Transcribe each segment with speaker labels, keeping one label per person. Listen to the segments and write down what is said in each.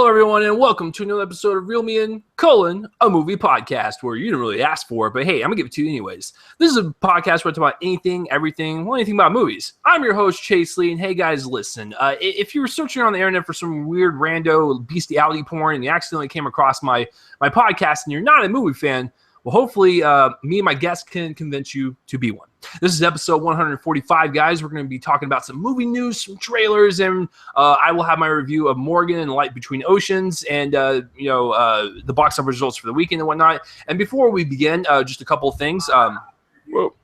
Speaker 1: Hello, everyone, and welcome to another episode of Real Me and a movie podcast where you didn't really ask for it, but hey, I'm going to give it to you anyways. This is a podcast where I talk about anything, everything, anything about movies. I'm your host, Chase Lee, and hey, guys, listen. If you were searching on the internet for some weird rando bestiality porn and you accidentally came across my podcast and you're not a movie fan, well, hopefully, me and my guest can convince you to be one. This is episode 145, guys. We're going to be talking about some movie news, some trailers, and I will have my review of Morgan and Light Between Oceans and, the box office results for the weekend and whatnot. And before we begin, just a couple of things.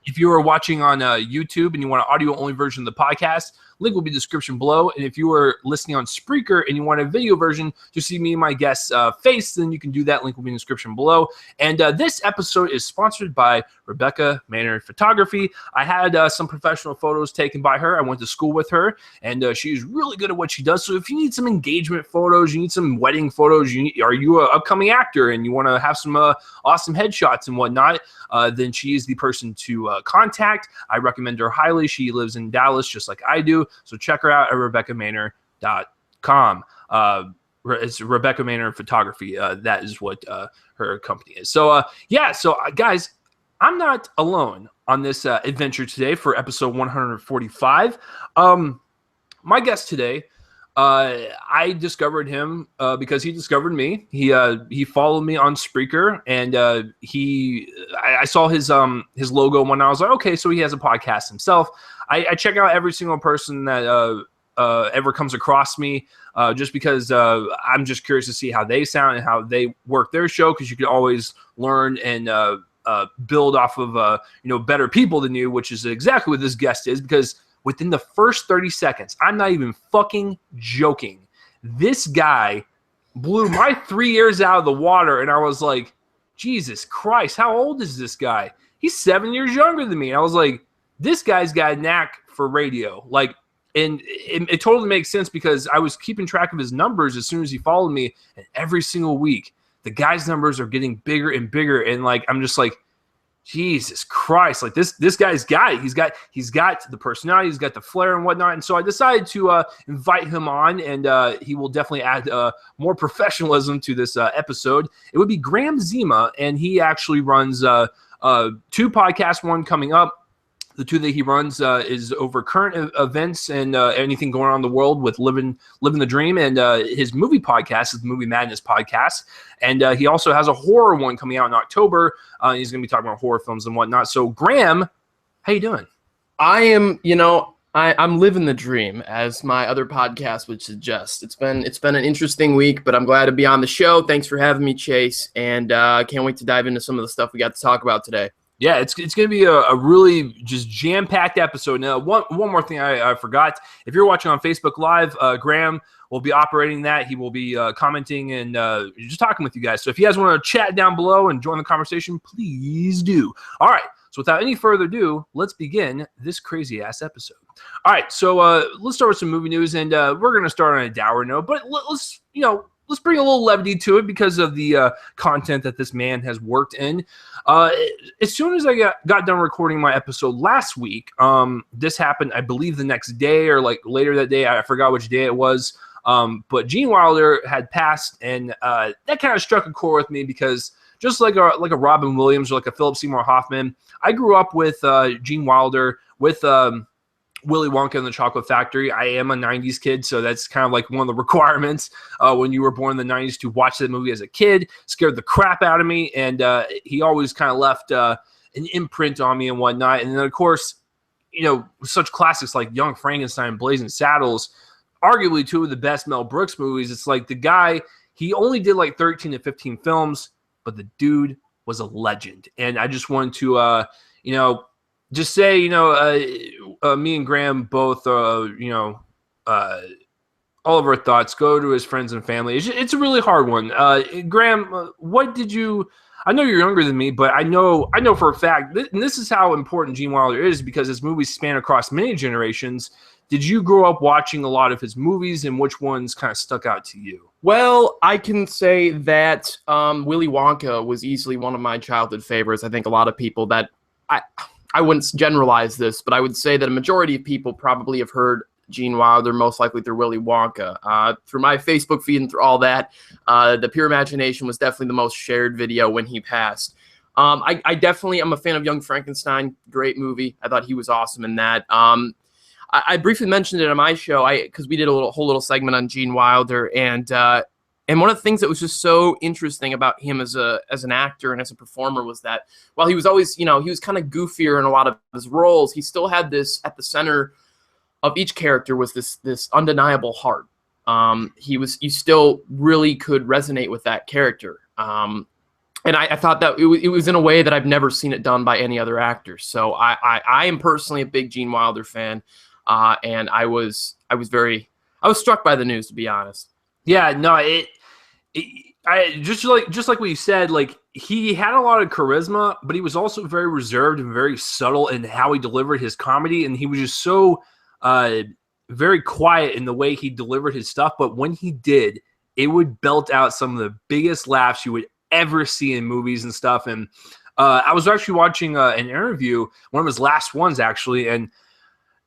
Speaker 1: If you are watching on YouTube and you want an audio-only version of the podcast, link will be in the description below. And if you are listening on Spreaker and you want a video version to see me and my guest's face, then you can do that. Link will be in the description below. And this episode is sponsored by Rebecca Maynard Photography. I had some professional photos taken by her. I went to school with her, and she's really good at what she does. So if you need some engagement photos, you need some wedding photos, are you an upcoming actor and you want to have some awesome headshots and whatnot, then she is the person to contact. I recommend her highly. She lives in Dallas just like I do. So check her out at RebeccaMaynard.com. It's Rebecca Maynard Photography. That is what her company is. So, guys, I'm not alone on this adventure today for episode 145. My guest today, I discovered him because he discovered me. He followed me on Spreaker, and I saw his logo when I was like, okay, so he has a podcast himself. I check out every single person that ever comes across me, just because I'm just curious to see how they sound and how they work their show, because you can always learn and build off of better people than you, which is exactly what this guest is, because within the first 30 seconds, I'm not even fucking joking, this guy blew my 3 years out of the water, and I was like, Jesus Christ, how old is this guy? He's 7 years younger than me. And I was like, this guy's got a knack for radio. And it totally makes sense, because I was keeping track of his numbers as soon as he followed me, and every single week, the guy's numbers are getting bigger and bigger, and I'm just like, Jesus Christ, this guy's got it. He's got the personality, he's got the flair and whatnot. And so I decided to invite him on, and he will definitely add more professionalism to this episode. It would be Graham Zima, and he actually runs two podcasts, one coming up. The two that he runs is over current events and anything going on in the world with living the dream. And his movie podcast is the Movie Madness podcast. And he also has a horror one coming out in October. He's going to be talking about horror films and whatnot. So, Graham, how you doing?
Speaker 2: I am, I'm living the dream, as my other podcast would suggest. It's been an interesting week, but I'm glad to be on the show. Thanks for having me, Chase. And can't wait to dive into some of the stuff we got to talk about today.
Speaker 1: Yeah, it's going to be a really just jam-packed episode. Now, one more thing I forgot. If you're watching on Facebook Live, Graham will be operating that. He will be commenting and just talking with you guys. So if you guys want to chat down below and join the conversation, please do. All right, so without any further ado, let's begin this crazy-ass episode. All right, so let's start with some movie news, and we're going to start on a dour note, but let's bring a little levity to it because of the content that this man has worked in. As soon as I got done recording my episode last week, this happened, I believe, the next day or later that day. I forgot which day it was. But Gene Wilder had passed, and that kind of struck a chord with me, because just like a Robin Williams or like a Philip Seymour Hoffman, I grew up with Gene Wilder, with Willy Wonka and the Chocolate Factory. I am a 90s kid, so that's kind of like one of the requirements when you were born in the 90s to watch that movie as a kid. Scared the crap out of me, and he always kind of left an imprint on me and whatnot. And then, of course, such classics like Young Frankenstein, Blazing Saddles, arguably two of the best Mel Brooks movies. It's like the guy, he only did 13 to 15 films, but the dude was a legend. And I just wanted to, just say, me and Graham both, all of our thoughts go to his friends and family. It's a really hard one. Graham, what did you? I know you're younger than me, but I know for a fact, and this is how important Gene Wilder is, because his movies span across many generations. Did you grow up watching a lot of his movies, and which ones kind of stuck out to you?
Speaker 2: Well, I can say that Willy Wonka was easily one of my childhood favorites. I think a lot of people that I wouldn't generalize this, but I would say that a majority of people probably have heard Gene Wilder, most likely through Willy Wonka. Through my Facebook feed and through all that, The Pure Imagination was definitely the most shared video when he passed. I definitely am a fan of Young Frankenstein. Great movie. I thought he was awesome in that. I briefly mentioned it on my show because we did a whole little segment on Gene Wilder, and one of the things that was just so interesting about him as an actor and as a performer was that while he was always, he was kind of goofier in a lot of his roles, he still had this at the center of each character was this undeniable heart. You still really could resonate with that character. And I thought that it was in a way that I've never seen it done by any other actor. So I am personally a big Gene Wilder fan, and I was struck by the news, to be honest.
Speaker 1: Yeah, no, I just like what you said, like he had a lot of charisma, but he was also very reserved and very subtle in how he delivered his comedy, and he was just so very quiet in the way he delivered his stuff. But when he did, it would belt out some of the biggest laughs you would ever see in movies and stuff. And I was actually watching an interview, one of his last ones actually, and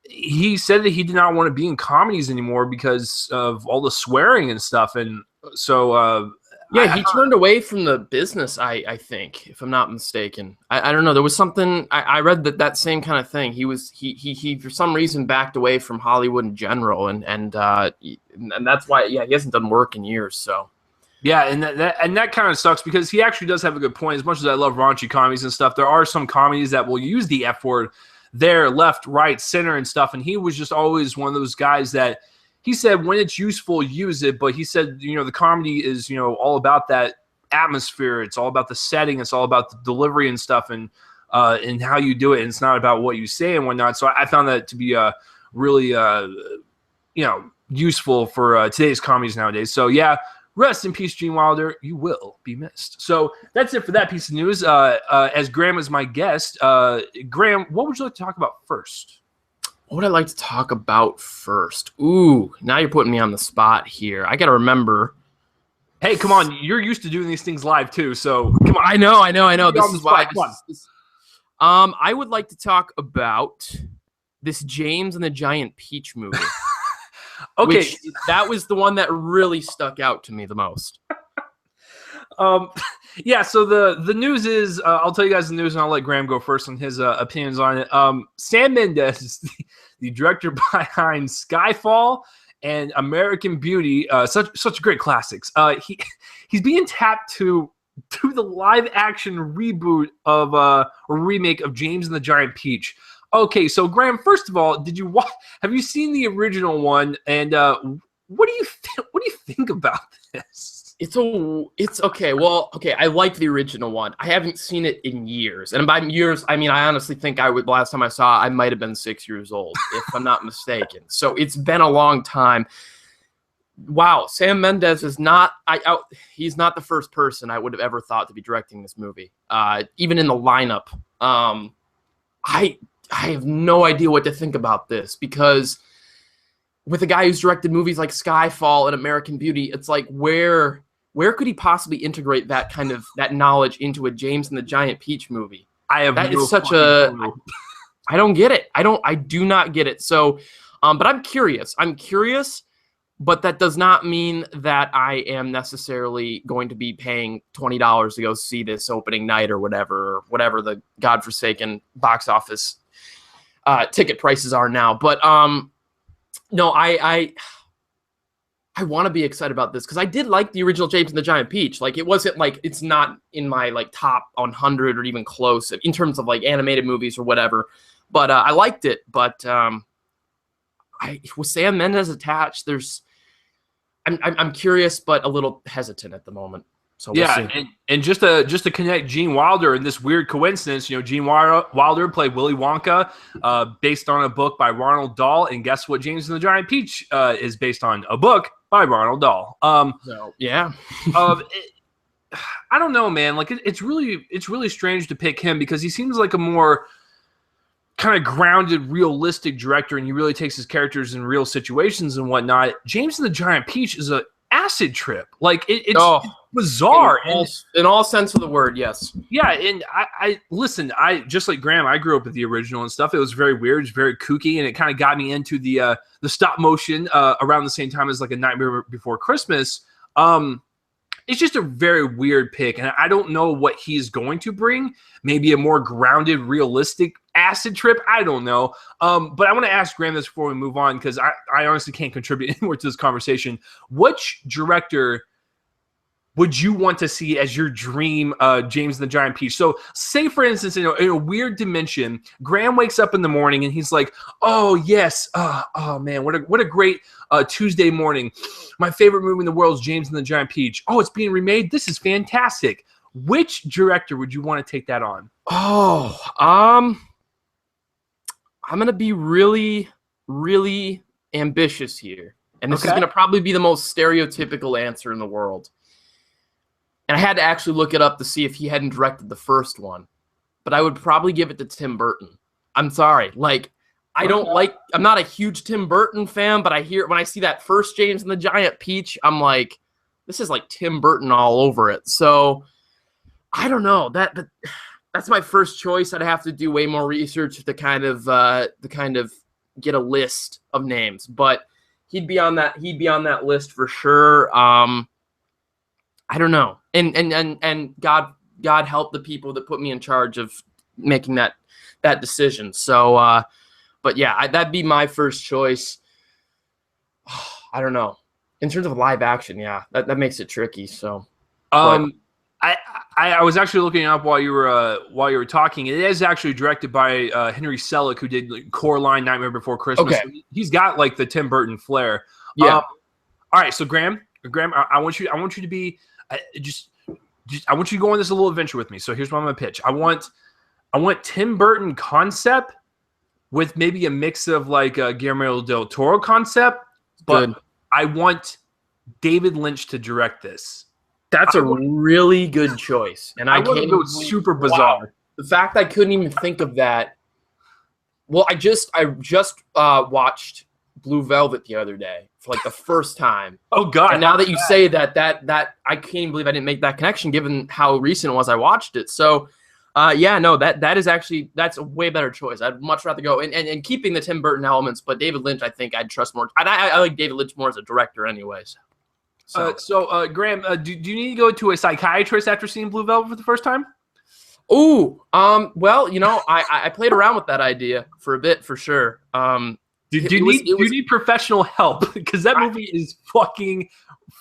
Speaker 1: he said that he did not want to be in comedies anymore because of all the swearing and stuff. And so
Speaker 2: he turned away from the business, I think, if I'm not mistaken. I don't know, there was something I read that same kind of thing. He for some reason backed away from Hollywood in general, and that's why he hasn't done work in years. So
Speaker 1: yeah, and that kind of sucks because he actually does have a good point. As much as I love raunchy comedies and stuff, there are some comedies that will use the F word there, left, right, center, and stuff. And he was just always one of those guys that he said when it's useful, use it. But he said, the comedy is, all about that atmosphere. It's all about the setting. It's all about the delivery and stuff, and how you do it. And it's not about what you say and whatnot. So I found that to be really, useful for today's comedies nowadays. So yeah. Rest in peace, Gene Wilder. You will be missed. So that's it for that piece of news. As Graham is my guest, Graham, what would you like to talk about first?
Speaker 2: What would I like to talk about first? Ooh, now you're putting me on the spot here. I got to remember.
Speaker 1: Hey, come on. You're used to doing these things live, too. So come on.
Speaker 2: I know. This is why. I would like to talk about this James and the Giant Peach movie. Okay, that was the one that really stuck out to me the most.
Speaker 1: Yeah, so the news is, I'll tell you guys the news, and I'll let Graham go first on his opinions on it. Sam Mendes, the director behind Skyfall and American Beauty, such great classics. He's being tapped to do the live action reboot of or remake of James and the Giant Peach. Okay, so Graham, first of all, have you seen the original one? And what do you think about this?
Speaker 2: It's okay. Well, okay, I like the original one. I haven't seen it in years, and by years, I mean I honestly think last time I saw it, I might have been 6 years old, if I'm not mistaken. So it's been a long time. Wow, Sam Mendes is not. He's not the first person I would have ever thought to be directing this movie. Even in the lineup, I have no idea what to think about this, because with a guy who's directed movies like Skyfall and American Beauty, it's like where could he possibly integrate that kind of knowledge into a James and the Giant Peach movie? I don't get it. I do not get it. So, but I'm curious, but that does not mean that I am necessarily going to be paying $20 to go see this opening night or whatever the godforsaken box office ticket prices are now. But no, I want to be excited about this because I did like the original James and the Giant Peach. Like, it wasn't like, it's not in my like top 100 or even close in terms of like animated movies or whatever. But I liked it. But with Sam Mendes attached, I'm curious, but a little hesitant at the moment. So we'll see.
Speaker 1: And just to connect Gene Wilder and this weird coincidence, Gene Wilder played Willy Wonka, based on a book by Ronald Dahl, and guess what? James and the Giant Peach is based on a book by Ronald Dahl.
Speaker 2: Yeah.
Speaker 1: I don't know, man. Like it's really strange to pick him because he seems like a more kind of grounded, realistic director, and he really takes his characters in real situations and whatnot. James and the Giant Peach is a acid trip. Like bizarre.
Speaker 2: In all sense of the word, yes.
Speaker 1: Yeah, and I listen. I just like Graham. I grew up with the original and stuff. It was very weird, it's very kooky, and it kind of got me into the stop motion around the same time as like A Nightmare Before Christmas. It's just a very weird pick, and I don't know what he's going to bring. Maybe a more grounded, realistic acid trip. I don't know. But I want to ask Graham this before we move on, because I honestly can't contribute anymore to this conversation. Which director would you want to see as your dream James and the Giant Peach? So say, for instance, in a weird dimension, Graham wakes up in the morning and he's like, oh, yes. Oh man, what a great Tuesday morning. My favorite movie in the world is James and the Giant Peach. Oh, it's being remade? This is fantastic. Which director would you want to take that on?
Speaker 2: Oh, I'm going to be really, really ambitious here. And this is going to probably be the most stereotypical answer in the world. And I had to actually look it up to see if he hadn't directed the first one. But I would probably give it to Tim Burton. I'm sorry. Like, I'm not a huge Tim Burton fan, but when I see that first James and the Giant Peach, I'm like, this is like Tim Burton all over it. So I don't know. That's my first choice. I'd have to do way more research to kind of get a list of names. But he'd be on that list for sure. I don't know. And God help the people that put me in charge of making that decision. So, but yeah, that'd be my first choice. I don't know. In terms of live action, yeah, that makes it tricky. So,
Speaker 1: I was actually looking up while you were talking. It is actually directed by Henry Selick, who did like, Coraline, Nightmare Before Christmas.
Speaker 2: Okay.
Speaker 1: So he's got like the Tim Burton flair.
Speaker 2: Yeah.
Speaker 1: All right. So Graham, I want you to be I want you to go on this little adventure with me. So here's what I'm gonna pitch. I want Tim Burton concept with maybe a mix of like Guillermo del Toro concept, but
Speaker 2: good.
Speaker 1: I want David Lynch to direct this.
Speaker 2: That's a really good choice, and I
Speaker 1: want to go super bizarre.
Speaker 2: Wow. The fact I couldn't even think of that. Well, I just watched Blue Velvet the other day for like the first time.
Speaker 1: Oh God!
Speaker 2: And now that you say that I can't even believe I didn't make that connection, given how recent it was I watched it. So, yeah, no, that's a way better choice. I'd much rather go and keeping the Tim Burton elements, but David Lynch, I think I'd trust more. I like David Lynch more as a director, anyways.
Speaker 1: So, Graham, do you need to go to a psychiatrist after seeing Blue Velvet for the first time?
Speaker 2: Ooh, well, I played around with that idea for a bit, for sure. Do
Speaker 1: you need professional help? Because that movie is fucking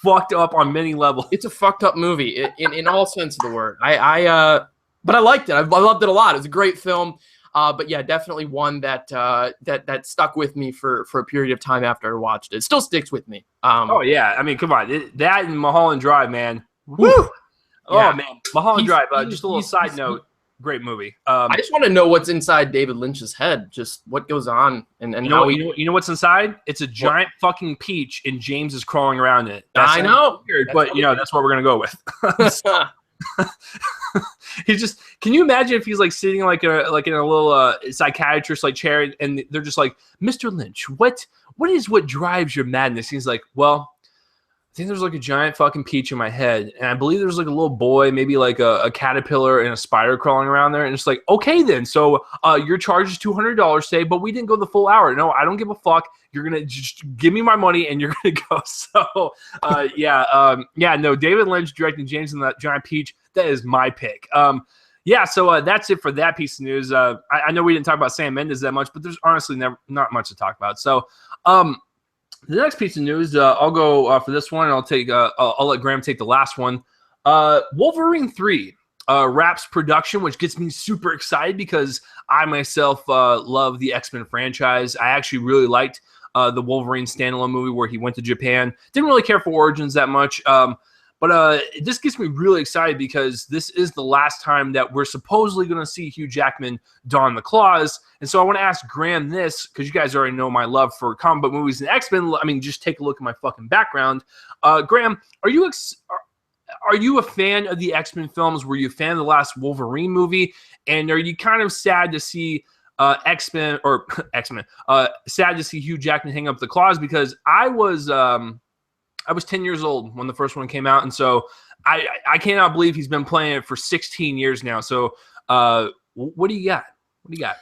Speaker 1: fucked up on many levels.
Speaker 2: It's a fucked up movie in all sense of the word. But I liked it. I loved it a lot. It was a great film. But yeah, definitely one that stuck with me for a period of time after I watched it. It still sticks with me.
Speaker 1: Oh yeah, I mean, come on, that and Mulholland Drive, man. Woo!
Speaker 2: Yeah.
Speaker 1: Oh man, Mulholland Drive. Just a little side note. Great movie.
Speaker 2: I just want to know what's inside David Lynch's head. Just what goes on, and
Speaker 1: you know what's inside? It's a giant fucking peach, and James is crawling around it.
Speaker 2: I know,
Speaker 1: weird, but that's what we're gonna go with. He's just. Can you imagine if he's like sitting in a little psychiatrist like chair, and they're just like, Mr. Lynch, what drives your madness? He's like, well, I think there's like a giant fucking peach in my head, and I believe there's like a little boy, maybe like a caterpillar and a spider crawling around there, and it's like, okay then, so your charge is $200 today, but we didn't go the full hour. No, I don't give a fuck. You're gonna just give me my money, and you're gonna go. So no, David Lynch directing James and the Giant Peach. That is my pick. So that's it for that piece of news. I know we didn't talk about Sam Mendes that much, but there's honestly not much to talk about. So. The next piece of news, I'll go for this one. I'll let Graham take the last one. Wolverine 3 wraps production, which gets me super excited because I myself love the X-Men franchise. I actually really liked the Wolverine standalone movie where he went to Japan. Didn't really care for Origins that much. But this gets me really excited because this is the last time that we're supposedly going to see Hugh Jackman don the claws. And so I want to ask Graham this, because you guys already know my love for comic book movies and X-Men. I mean, just take a look at my fucking background. Graham, are you a fan of the X-Men films? Were you a fan of the last Wolverine movie? And are you kind of sad to see X-Men, sad to see Hugh Jackman hang up the claws? Because I was 10 years old when the first one came out, and so I cannot believe he's been playing it for 16 years now. So what do you got? What do you got?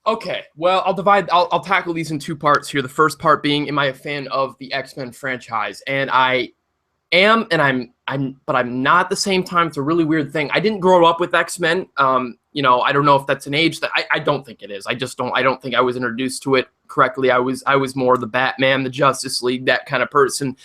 Speaker 2: Okay, well, I'll tackle these in two parts here. The first part being, am I a fan of the X-Men franchise? And I am, and but I'm not at the same time. It's a really weird thing. I didn't grow up with X-Men. You know, I don't know if that's an age that I don't think it is. I don't think I was introduced to it correctly. I was more the Batman, the Justice League, that kind of person.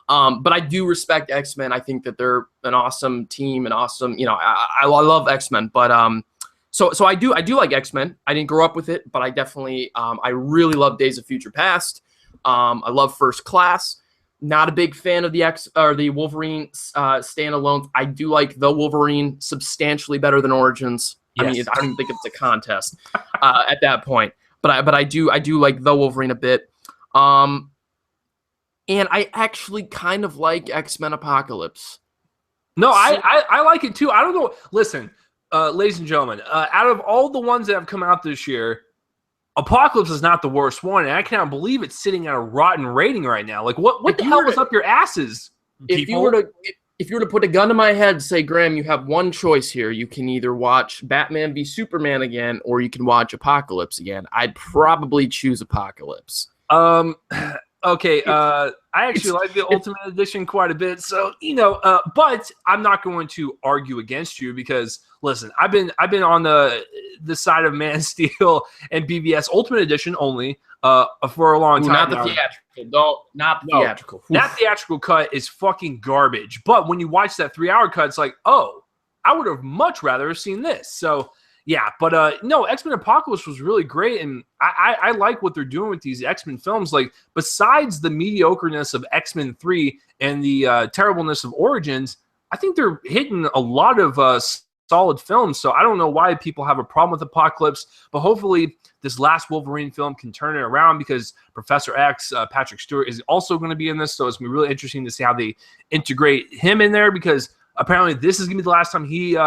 Speaker 2: But I do respect X-Men. I think that they're an awesome team and awesome, you know, I love X-Men, but so I do like X-Men. I didn't grow up with it, but I definitely I really love Days of Future Past. I love First Class. Not a big fan of the Wolverine standalones. I do like the Wolverine substantially better than Origins. Yes. I mean, I don't even think it's a contest at that point. But I do like the Wolverine a bit. And I actually kind of like X-Men Apocalypse.
Speaker 1: No, I like it too. I don't know. Listen, ladies and gentlemen, out of all the ones that have come out this year, Apocalypse is not the worst one, and I cannot believe it's sitting at a rotten rating right now. Like, what the hell was up your asses?
Speaker 2: If you were to put a gun to my head, say, Graham, you have one choice here. You can either watch Batman v Superman again, or you can watch Apocalypse again. I'd probably choose Apocalypse.
Speaker 1: Okay, I actually like the Ultimate Edition quite a bit, so you know. But I'm not going to argue against you because listen, I've been on the side of Man of Steel and BVS Ultimate Edition only for a long time.
Speaker 2: Not the theatrical, not the theatrical.
Speaker 1: That theatrical cut is fucking garbage. But when you watch that 3-hour cut, it's like, oh, I would have much rather have seen this. So. Yeah, but no, X-Men Apocalypse was really great, and I like what they're doing with these X-Men films. Like, besides the mediocreness of X-Men 3 and the terribleness of Origins, I think they're hitting a lot of solid films, so I don't know why people have a problem with Apocalypse, but hopefully this last Wolverine film can turn it around because Professor X, Patrick Stewart, is also going to be in this, so it's going to be really interesting to see how they integrate him in there because apparently this is going to be the last time he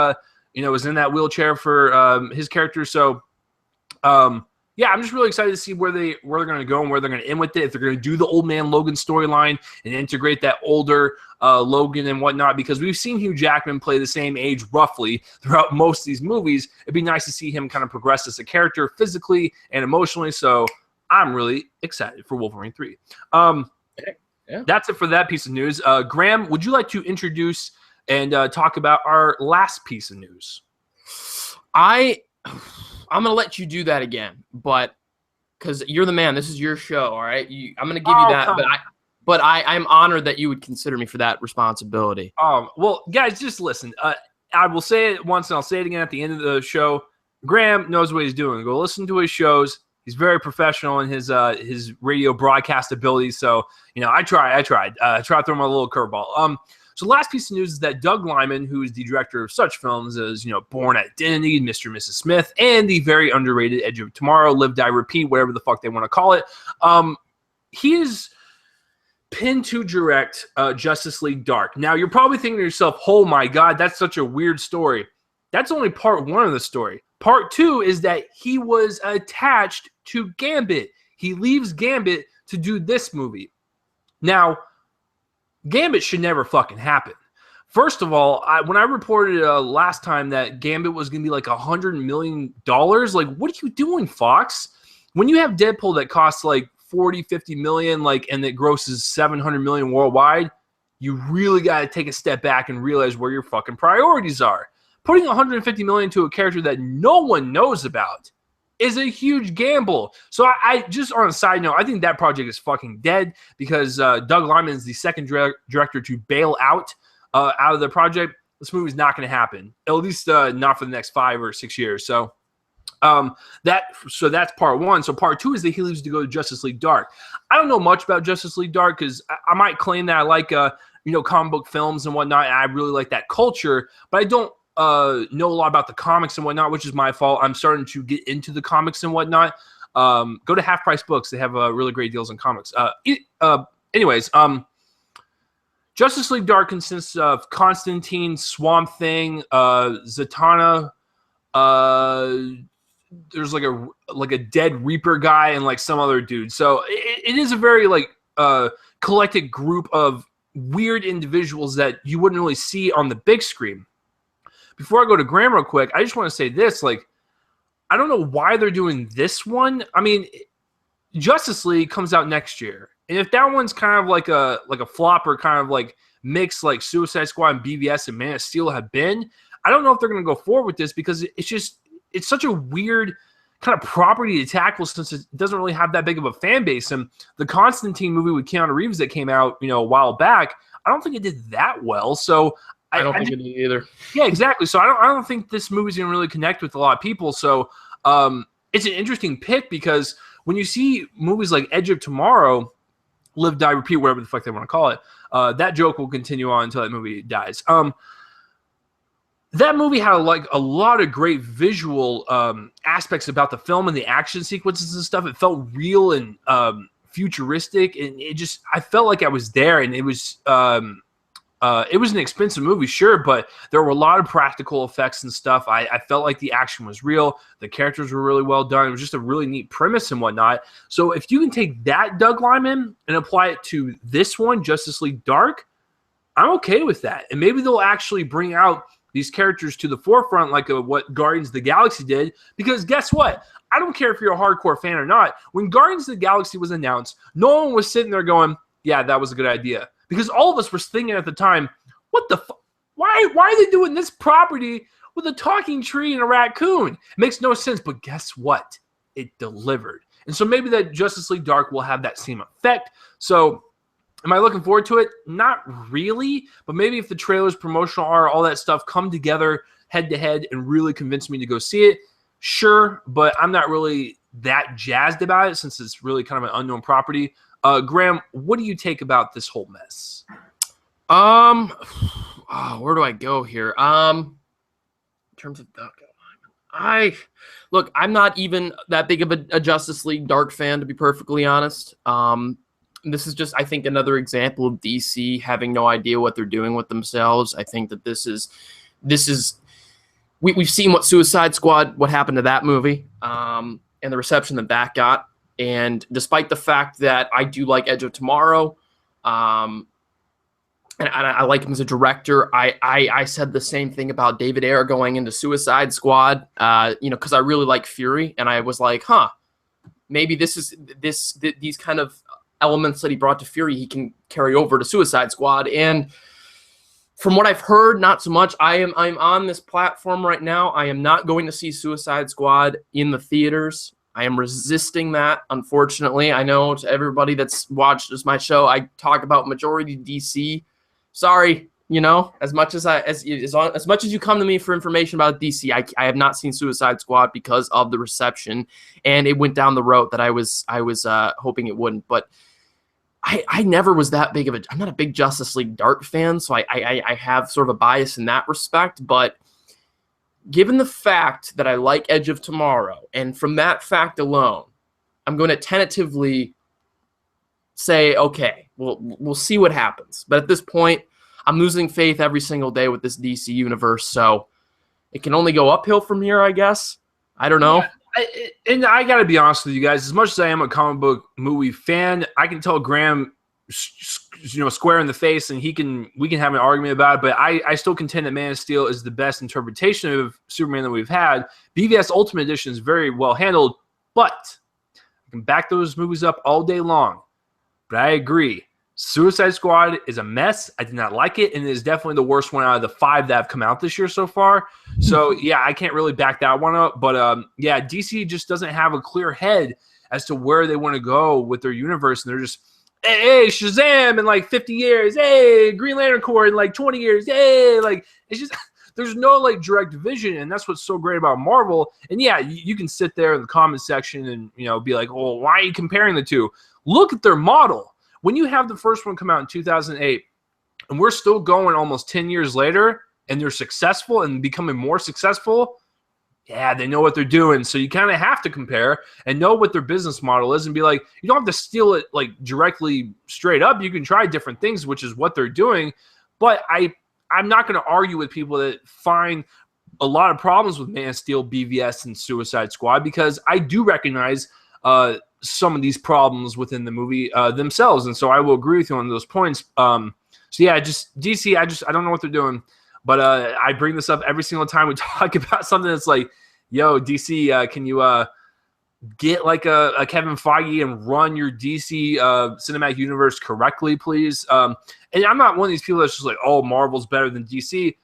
Speaker 1: was in that wheelchair for his character. So, yeah, I'm just really excited to see where they're going to go and where they're going to end with it. If they're going to do the old man Logan storyline and integrate that older Logan and whatnot, because we've seen Hugh Jackman play the same age roughly throughout most of these movies. It'd be nice to see him kind of progress as a character physically and emotionally. So I'm really excited for Wolverine 3.
Speaker 2: Yeah.
Speaker 1: That's it for that piece of news. Graham, would you like to introduce and talk about our last piece of news?
Speaker 2: I'm going to let you do that again, but because you're the man, this is your show, all right? I'm going to give you that, but I'm honored that you would consider me for that responsibility.
Speaker 1: Well, guys, just listen. I will say it once, and I'll say it again at the end of the show. Graham knows what he's doing. Go listen to his shows. He's very professional in his radio broadcast abilities. So, I tried to throw him a little curveball. So the last piece of news is that Doug Liman, who is the director of such films as, Bourne Identity, Mr. and Mrs. Smith, and the very underrated Edge of Tomorrow, Live, Die, Repeat, whatever the fuck they want to call it, he is pinned to direct Justice League Dark. Now, you're probably thinking to yourself, oh my God, that's such a weird story. That's only part one of the story. Part two is that he was attached to Gambit. He leaves Gambit to do this movie. Now, Gambit should never fucking happen. First of all, when I reported last time that Gambit was going to be like $100 million, like, what are you doing, Fox? When you have Deadpool that costs like 40, 50 million, like, and that grosses 700 million worldwide, you really got to take a step back and realize where your fucking priorities are. Putting 150 million to a character that no one knows about is a huge gamble. So I just on a side note, I think that project is fucking dead because Doug Liman is the second director to bail out of the project. This movie's not going to happen, at least not for the next 5 or 6 years. So that's part one. So part two is that he leaves to go to Justice League Dark. I don't know much about Justice League Dark because I might claim that I like comic book films and whatnot, and I really like that culture, but I don't know a lot about the comics and whatnot, which is my fault. I'm starting to get into the comics and whatnot. Go to Half Price Books. They have really great deals on comics. Anyways, Justice League Dark consists of Constantine, Swamp Thing, Zatanna. There's like a dead Reaper guy and like some other dude. So it is a very collected group of weird individuals that you wouldn't really see on the big screen. Before I go to Graham real quick, I just want to say this, like, I don't know why they're doing this one. I mean, Justice League comes out next year. And if that one's kind of like a flop or kind of like mixed like Suicide Squad and BVS and Man of Steel have been, I don't know if they're going to go forward with this because it's such a weird kind of property to tackle since it doesn't really have that big of a fan base. And the Constantine movie with Keanu Reeves that came out, a while back, I don't think it did that well. So
Speaker 2: I don't think it did either.
Speaker 1: Yeah, exactly. So I don't think this movie's going to really connect with a lot of people. So it's an interesting pick because when you see movies like Edge of Tomorrow, Live, Die, Repeat, whatever the fuck they want to call it, that joke will continue on until that movie dies. That movie had a lot of great visual aspects about the film and the action sequences and stuff. It felt real and futuristic, and I felt like I was there. And it was an expensive movie, sure, but there were a lot of practical effects and stuff. I felt like the action was real. The characters were really well done. It was just a really neat premise and whatnot. So if you can take that Doug Liman and apply it to this one, Justice League Dark, I'm okay with that. And maybe they'll actually bring out these characters to the forefront like what Guardians of the Galaxy did. Because guess what? I don't care if you're a hardcore fan or not. When Guardians of the Galaxy was announced, no one was sitting there going, yeah, that was a good idea. Because all of us were thinking at the time, what the fuck? Why are they doing this property with a talking tree and a raccoon? It makes no sense, but guess what? It delivered. And so maybe that Justice League Dark will have that same effect. So am I looking forward to it? Not really, but maybe if the trailers, promotional art, all that stuff come together head-to-head and really convince me to go see it, sure, but I'm not really that jazzed about it since it's really kind of an unknown property. Graham, what do you take about this whole mess?
Speaker 2: Where do I go here? In terms of Doug Liman, I'm not even that big of a Justice League Dark fan, to be perfectly honest. This is just, I think, another example of DC having no idea what they're doing with themselves. I think that this is we've seen what Suicide Squad, what happened to that movie, and the reception that got. And despite the fact that I do like Edge of Tomorrow, and I like him as a director, I said the same thing about David Ayer going into Suicide Squad, because I really like Fury, and I was like, maybe these kind of elements that he brought to Fury, he can carry over to Suicide Squad. And from what I've heard, not so much. I'm on this platform right now. I am not going to see Suicide Squad in the theaters. I am resisting that, unfortunately. I know to everybody that's watched my show, I talk about majority DC. Sorry, as much as you come to me for information about DC, I have not seen Suicide Squad because of the reception, and it went down the road that I was hoping it wouldn't. But I never was that big of I'm not a big Justice League Dark fan, so I have sort of a bias in that respect. But given the fact that I like Edge of Tomorrow, and from that fact alone, I'm going to tentatively say, okay, we'll see what happens. But at this point, I'm losing faith every single day with this DC universe, so it can only go uphill from here, I guess. I don't know.
Speaker 1: Yeah, I got to be honest with you guys. As much as I am a comic book movie fan, I can tell Graham, square in the face, and we can have an argument about it. But I still contend that Man of Steel is the best interpretation of Superman that we've had. BVS Ultimate Edition is very well handled, but I can back those movies up all day long. But I agree. Suicide Squad is a mess. I did not like it, and it is definitely the worst one out of the 5 that have come out this year so far. So, yeah, I can't really back that one up. But, DC just doesn't have a clear head as to where they want to go with their universe. And they're just, hey, Shazam in like 50 years. Hey, Green Lantern Corps in like 20 years. Hey, it's just there's no direct vision, and that's what's so great about Marvel. And, yeah, you can sit there in the comment section and, be like, well, why are you comparing the two? Look at their model. When you have the first one come out in 2008, and we're still going almost 10 years later, and they're successful and becoming more successful, yeah, they know what they're doing. So you kind of have to compare and know what their business model is and be like, you don't have to steal it directly straight up. You can try different things, which is what they're doing. But I'm not going to argue with people that find a lot of problems with Man of Steel, BVS, and Suicide Squad, because I do recognize some of these problems within the movie themselves. And so I will agree with you on those points. So yeah, just DC. I don't know what they're doing, but I bring this up every single time we talk about something that's like, yo, DC, can you get like a Kevin Feige and run your DC cinematic universe correctly, please? And I'm not one of these people that's just like, oh, Marvel's better than DC.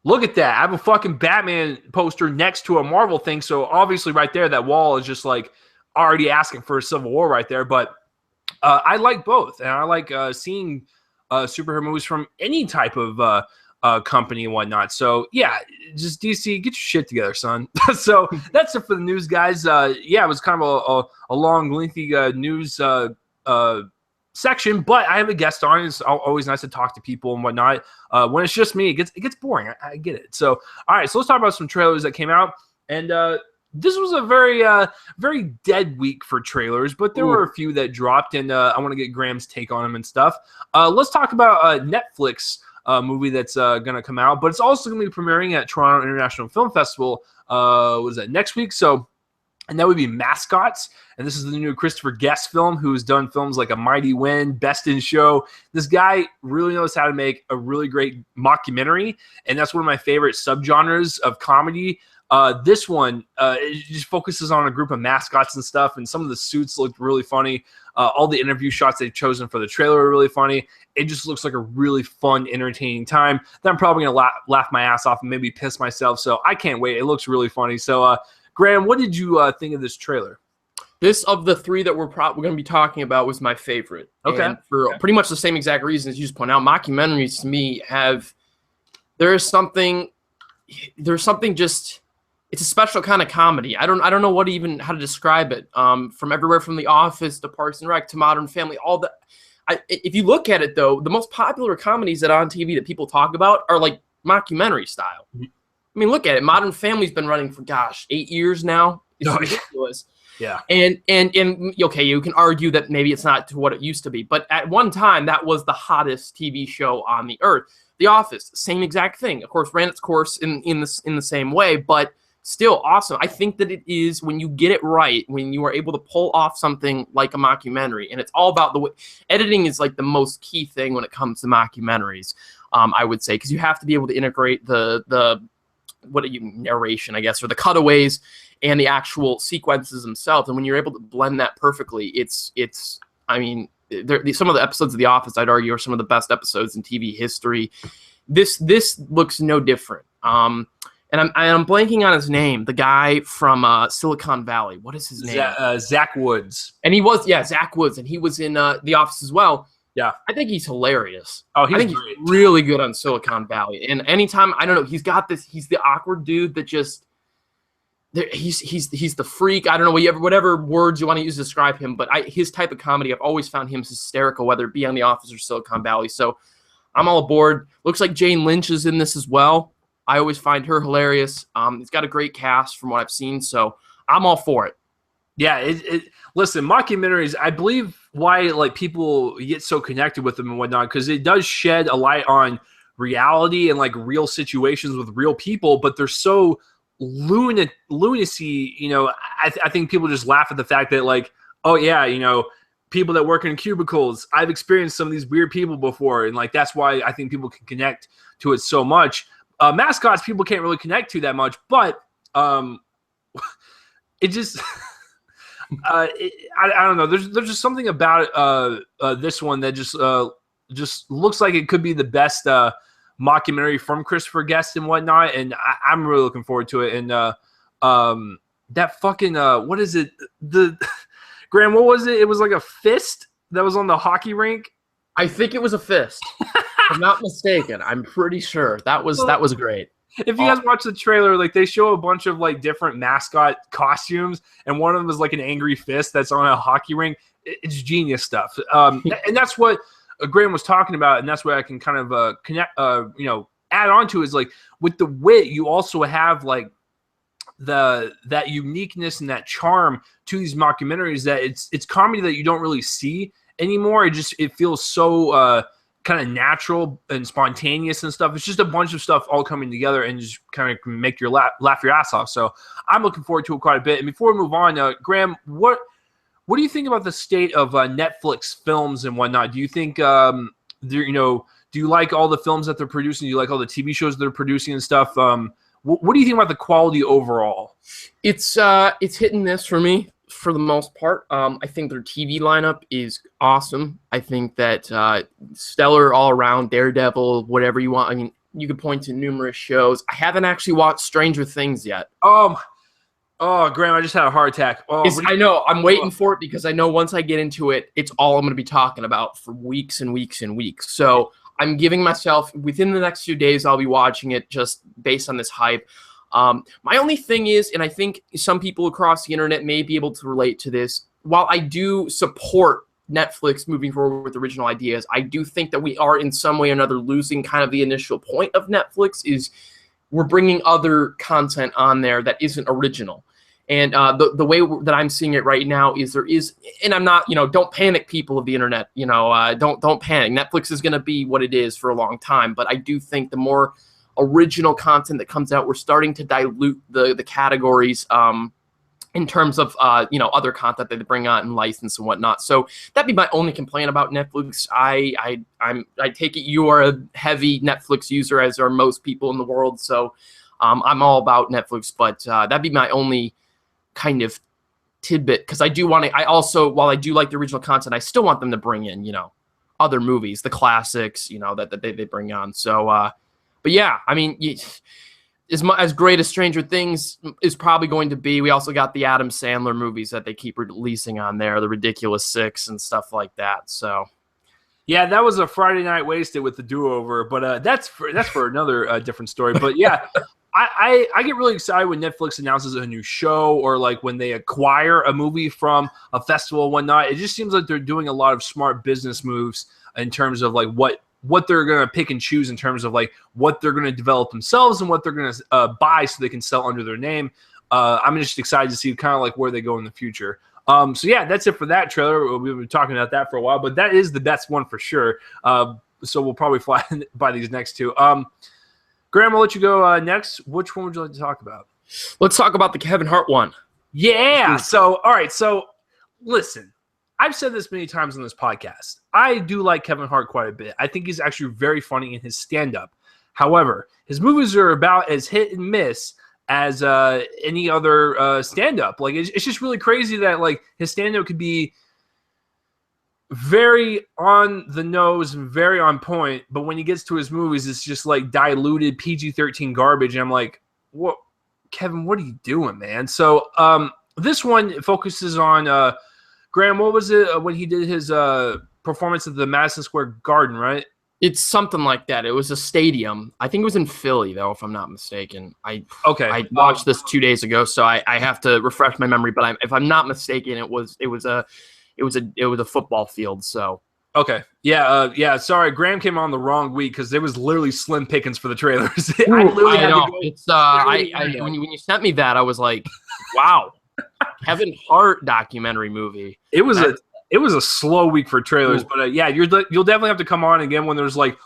Speaker 1: Look at that. I have a fucking Batman poster next to a Marvel thing. So obviously right there, that wall is just like already asking for a Civil War right there. But I like both. And I like seeing superhero movies from any type of company and whatnot. So yeah, just DC, get your shit together, son. So that's it for the news, guys. Yeah, it was kind of a long, lengthy news section, but I have a guest on. It's always nice to talk to people and whatnot. When it's just me, it gets boring. I get it. So, all right, so let's talk about some trailers that came out. And this was a very dead week for trailers, but there were a few that dropped, and I want to get Graham's take on them and stuff. Let's talk about Netflix movie that's going to come out, but it's also going to be premiering at Toronto International Film Festival. What is that, next week? So, and that would be Mascots. And this is the new Christopher Guest film, who's done films like A Mighty Wind, Best in Show. This guy really knows how to make a really great mockumentary, and that's one of my favorite subgenres of comedy. This one, it just focuses on a group of mascots and stuff, and some of the suits looked really funny. All the interview shots they've chosen for the trailer are really funny. It just looks like a really fun, entertaining time that I'm probably going to laugh my ass off and maybe piss myself. So I can't wait. It looks really funny. So, Graham, what did you think of this trailer?
Speaker 2: This, of the three that we're going to be talking about, was my favorite.
Speaker 1: Okay.
Speaker 2: And for pretty much the same exact reasons you just point out. Mockumentaries, to me, there's something just, it's a special kind of comedy. I don't know how to describe it. From everywhere from The Office to Parks and Rec to Modern Family, all the. If you look at it, though, the most popular comedies that are on TV that people talk about are like mockumentary style. Mm-hmm. I mean, look at it. Modern Family's been running for 8 years now. It's ridiculous.
Speaker 1: Yeah.
Speaker 2: And okay, you can argue that maybe it's not to what it used to be, but at one time that was the hottest TV show on the earth. The Office, same exact thing. Of course, ran its course in the same way, but still awesome. I think that it is, when you get it right, when you are able to pull off something like a mockumentary, and it's all about the way editing is like the most key thing when it comes to mockumentaries. I would say, because you have to be able to integrate the narration, I guess, or the cutaways and the actual sequences themselves. And when you're able to blend that perfectly, it's I mean, some of the episodes of The Office, I'd argue, are some of the best episodes in TV history. This looks no different. And I'm blanking on his name, the guy from Silicon Valley. What is his name?
Speaker 1: Zach Woods.
Speaker 2: And Zach Woods, and he was in The Office as well. Yeah, I think he's hilarious.
Speaker 1: Oh,
Speaker 2: he's really good on Silicon Valley. And anytime, I don't know, he's the awkward dude that just, he's the freak. I don't know, whatever words you want to use to describe him, but his type of comedy, I've always found him hysterical, whether it be on The Office or Silicon Valley. So I'm all aboard. Looks like Jane Lynch is in this as well. I always find her hilarious. It's got a great cast from what I've seen, so I'm all for it.
Speaker 1: Yeah, listen, mockumentaries, I believe why like people get so connected with them and whatnot, because it does shed a light on reality and like real situations with real people, but they're so lunacy, you know. I think people just laugh at the fact that like, oh yeah, you know, people that work in cubicles, I've experienced some of these weird people before, and like that's why I think people can connect to it so much. Mascots, people can't really connect to that much, but it just I don't know. There's just something about this one that just looks like it could be the best mockumentary from Christopher Guest and whatnot, and I'm really looking forward to it. And that fucking what is it? Graham, what was it? It was like a fist that was on the hockey rink.
Speaker 2: I think it was a fist. If I'm not mistaken. I'm pretty sure that was great.
Speaker 1: If you guys watch the trailer, like they show a bunch of like different mascot costumes, and one of them is like an angry fist that's on a hockey rink. It's genius stuff, and that's what Graham was talking about, and that's what I can kind of connect, add on to is like with the wit, you also have like that uniqueness and that charm to these mockumentaries that it's comedy that you don't really see anymore. It feels so kind of natural and spontaneous and stuff. It's just a bunch of stuff all coming together and just kind of make your laugh your ass off. So I'm looking forward to it quite a bit. And before we move on, Graham, what what do you think about the state of Netflix films and whatnot? Do you think do you like all the films that they're producing? Do you like all the TV shows they're producing and stuff? What do you think about the quality overall?
Speaker 2: It's hit and miss for me for the most part. I think their TV lineup is awesome. I think that stellar all around, Daredevil, whatever you want. I mean, you could point to numerous shows. I haven't actually watched Stranger Things yet.
Speaker 1: Oh, Graham, I just had a heart attack.
Speaker 2: I know. I'm waiting for it because I know once I get into it, it's all I'm going to be talking about for weeks and weeks and weeks. So I'm giving myself, within the next few days, I'll be watching it just based on this hype. My only thing is, and I think some people across the internet may be able to relate to this, while I do support Netflix moving forward with original ideas, I do think that we are in some way or another losing kind of the initial point of Netflix is we're bringing other content on there that isn't original. And the way that I'm seeing it right now is there is, and I'm not, don't panic, people of the internet, don't panic. Netflix is going to be what it is for a long time. But I do think the more original content that comes out, we're starting to dilute the categories in terms of, other content that they bring out and license and whatnot. So that'd be my only complaint about Netflix. I take it you are a heavy Netflix user, as are most people in the world. So I'm all about Netflix, but that'd be my only kind of tidbit, because I do want to. I also, while I do like the original content, I still want them to bring in, other movies, the classics, that they bring on. So, but yeah, I mean, as great as Stranger Things is probably going to be, we also got the Adam Sandler movies that they keep releasing on there, the Ridiculous Six and stuff like that. So.
Speaker 1: Yeah, that was a Friday Night Wasted with the do-over, but that's for another different story. But yeah, I get really excited when Netflix announces a new show, or like when they acquire a movie from a festival and whatnot. It just seems like they're doing a lot of smart business moves in terms of like what they're going to pick and choose in terms of like what they're going to develop themselves and what they're going to buy so they can sell under their name. I'm just excited to see kind of like where they go in the future. So yeah, that's it for that trailer. We've been talking about that for a while, but that is the best one for sure. So we'll probably fly by these next two. Graham, I'll let you go next. Which one would you like to talk about?
Speaker 2: Let's talk about the Kevin Hart one.
Speaker 1: Yeah. So, all right. So listen, I've said this many times on this podcast. I do like Kevin Hart quite a bit. I think he's actually very funny in his stand-up. However, his movies are about as hit and miss as any other stand-up. Like, it's just really crazy that like his stand-up could be very on the nose and very on point, but when he gets to his movies, it's just like diluted PG-13 garbage. And I'm like, what, Kevin, what are you doing, man? So this one focuses on Graham, what was it when he did his performance at the Madison Square Garden, right?
Speaker 2: It's something like that. It was a stadium. I think it was in Philly, though, if I'm not mistaken. I watched this 2 days ago, so I have to refresh my memory. But if I'm not mistaken, it was a football field. So
Speaker 1: okay, yeah. Sorry, Graham came on the wrong week because there was literally slim pickings for the trailers.
Speaker 2: I know. It's when you sent me that, I was like, wow, Kevin Hart documentary movie.
Speaker 1: It was a slow week for trailers, but yeah, you'll definitely have to come on again when there's like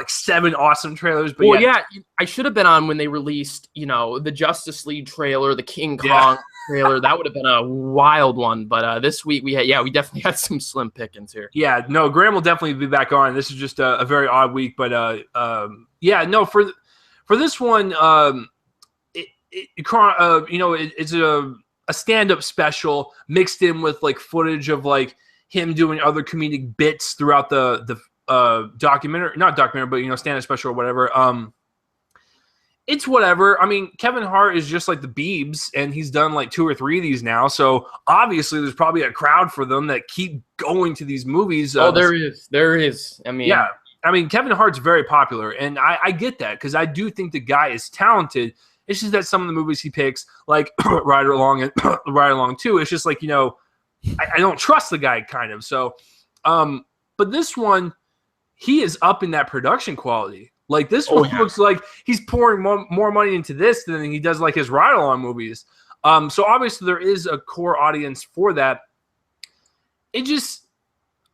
Speaker 1: 7 awesome trailers. But
Speaker 2: well, yeah, I should have been on when they released, the Justice League trailer, the King Kong trailer. That would have been a wild one. But this week we definitely had some slim pickings here.
Speaker 1: Yeah, no, Graham will definitely be back on. This is just a very odd week, but for this one, it's a stand-up special mixed in with like footage of like him doing other comedic bits throughout the not documentary, but stand-up special or whatever. It's whatever. I mean, Kevin Hart is just like the Biebs, and he's done like 2 or 3 of these now. So obviously, there's probably a crowd for them that keep going to these movies.
Speaker 2: There is. I mean,
Speaker 1: yeah. I mean, Kevin Hart's very popular, and I get that because I do think the guy is talented. It's just that some of the movies he picks, like Ride Along and Ride Along 2, it's just like, I don't trust the guy kind of. So, but this one, he is up in that production quality. Like this one looks like he's pouring more money into this than he does like his Ride Along movies. So obviously there is a core audience for that.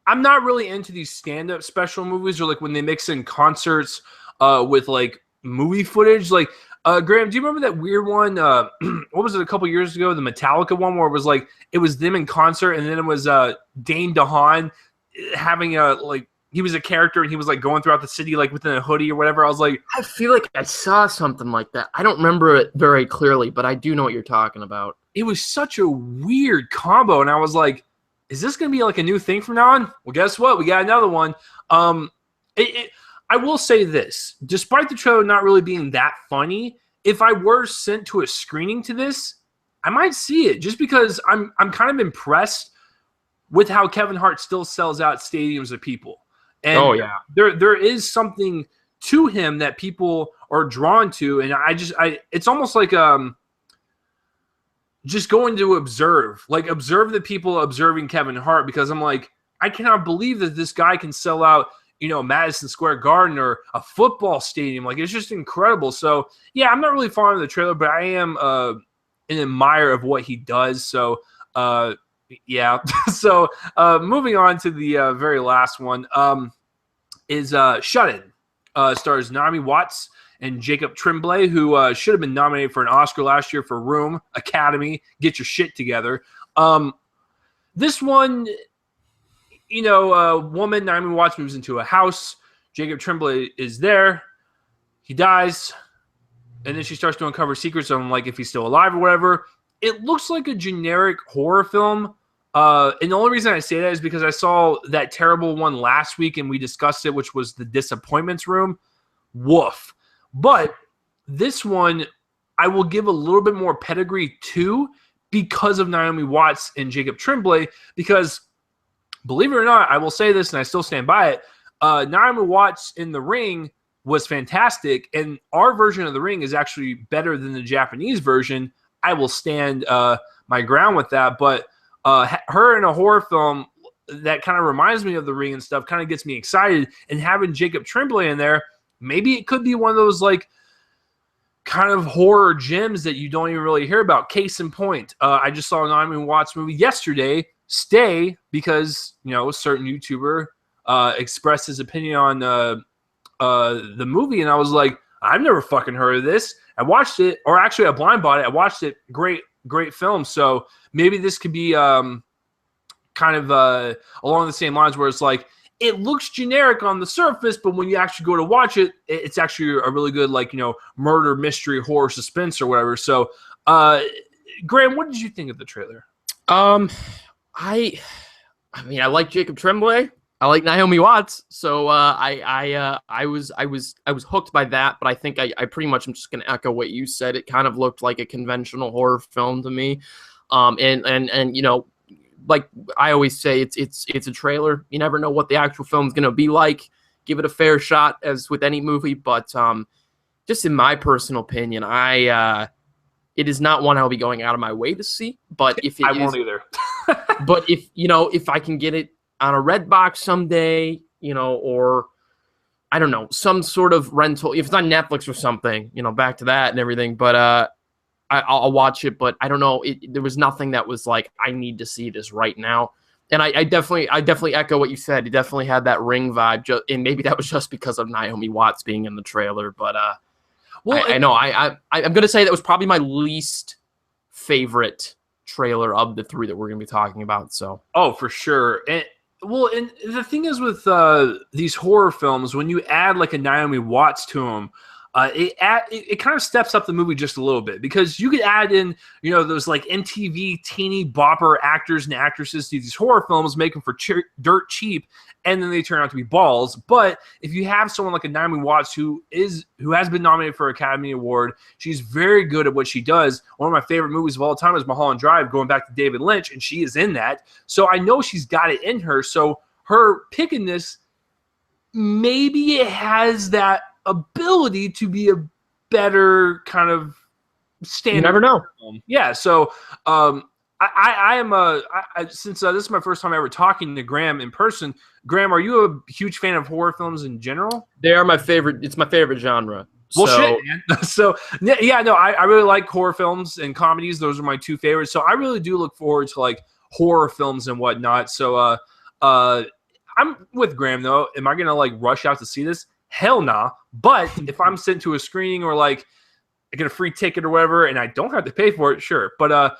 Speaker 1: I'm not really into these stand-up special movies or like when they mix in concerts with like movie footage. Like Graham, do you remember that weird one? What was it, a couple years ago? The Metallica one where it was them in concert, and then it was Dane DeHaan having he was a character and he was like going throughout the city like within a hoodie or whatever. I was like,
Speaker 2: I feel like I saw something like that. I don't remember it very clearly, but I do know what you're talking about.
Speaker 1: It was such a weird combo, and I was like, is this going to be like a new thing from now on? Well, guess what? We got another one. I will say this, despite the trailer not really being that funny, if I were sent to a screening to this, I might see it just because I'm kind of impressed with how Kevin Hart still sells out stadiums of people. And there is something to him that people are drawn to, and it's almost like just going to observe the people observing Kevin Hart, because I'm like, I cannot believe that this guy can sell out, Madison Square Garden or a football stadium. Like, it's just incredible. So yeah, I'm not really fond of the trailer, but I am an admirer of what he does. So yeah. So moving on to the very last one is Shut In. Stars Naomi Watts and Jacob Tremblay, who should have been nominated for an Oscar last year for Room, Academy, Get Your Shit Together. This one, a woman, Naomi Watts, moves into a house. Jacob Tremblay is there. He dies. And then she starts to uncover secrets on, like, if he's still alive or whatever. It looks like a generic horror film. And the only reason I say that is because I saw that terrible one last week and we discussed it, which was The Disappointments Room. Woof. But this one, I will give a little bit more pedigree to because of Naomi Watts and Jacob Tremblay, because believe it or not, I will say this and I still stand by it. Naomi Watts in The Ring was fantastic, and our version of The Ring is actually better than the Japanese version. I will stand my ground with that, but her in a horror film that kind of reminds me of The Ring and stuff kind of gets me excited, and having Jacob Tremblay in there, maybe it could be one of those like kind of horror gems that you don't even really hear about. Case in point, I just saw a Naomi Watts movie yesterday, Stay, because a certain YouTuber expressed his opinion on the movie, and I was like, I've never fucking heard of this. I watched it, or actually I blind bought it. I watched it. Great film. So maybe this could be kind of along the same lines where it's like, it looks generic on the surface, but when you actually go to watch it, it's actually a really good, murder, mystery, horror, suspense, or whatever. So, Graham, what did you think of the trailer?
Speaker 2: I like Jacob Tremblay. I like Naomi Watts. So I was hooked by that, but I think I pretty much am just going to echo what you said. It kind of looked like a conventional horror film to me. And like I always say, it's a trailer. You never know what the actual film's going to be like. Give it a fair shot, as with any movie. But just in my personal opinion, it is not one I'll be going out of my way to see. But if it
Speaker 1: I won't either.
Speaker 2: But if I can get it on a Redbox someday, or I don't know, some sort of rental, if it's on Netflix or something, back to that and everything. But I'll watch it, but I don't know. There was nothing that was like, I need to see this right now. And I definitely echo what you said. It definitely had that Ring vibe, and maybe that was just because of Naomi Watts being in the trailer. But I know I'm going to say that was probably my least favorite trailer of the three that we're going to be talking about. So,
Speaker 1: oh, for sure. And the thing is with these horror films, when you add like a Naomi Watts to them, it kind of steps up the movie just a little bit, because you could add in, those like MTV teeny bopper actors and actresses to these horror films, make them for dirt cheap, and then they turn out to be balls. But if you have someone like a Naomi Watts who has been nominated for an Academy Award, she's very good at what she does. One of my favorite movies of all time is Mulholland Drive, going back to David Lynch, and she is in that. So I know she's got it in her. So her picking this, maybe it has that ability to be a better kind of standard.
Speaker 2: You never know.
Speaker 1: Yeah. So I am since this is my first time ever talking to Graham in person. Graham, are you a huge fan of horror films in general?
Speaker 2: They are my favorite. It's my favorite genre.
Speaker 1: Well, shit, man. So yeah, no, I really like horror films and comedies. Those are my two favorites. So I really do look forward to like horror films and whatnot. So I'm with Graham though. Am I gonna like rush out to see this? Hell nah. But if I'm sent to a screening, or like I get a free ticket or whatever, and I don't have to pay for it, sure. But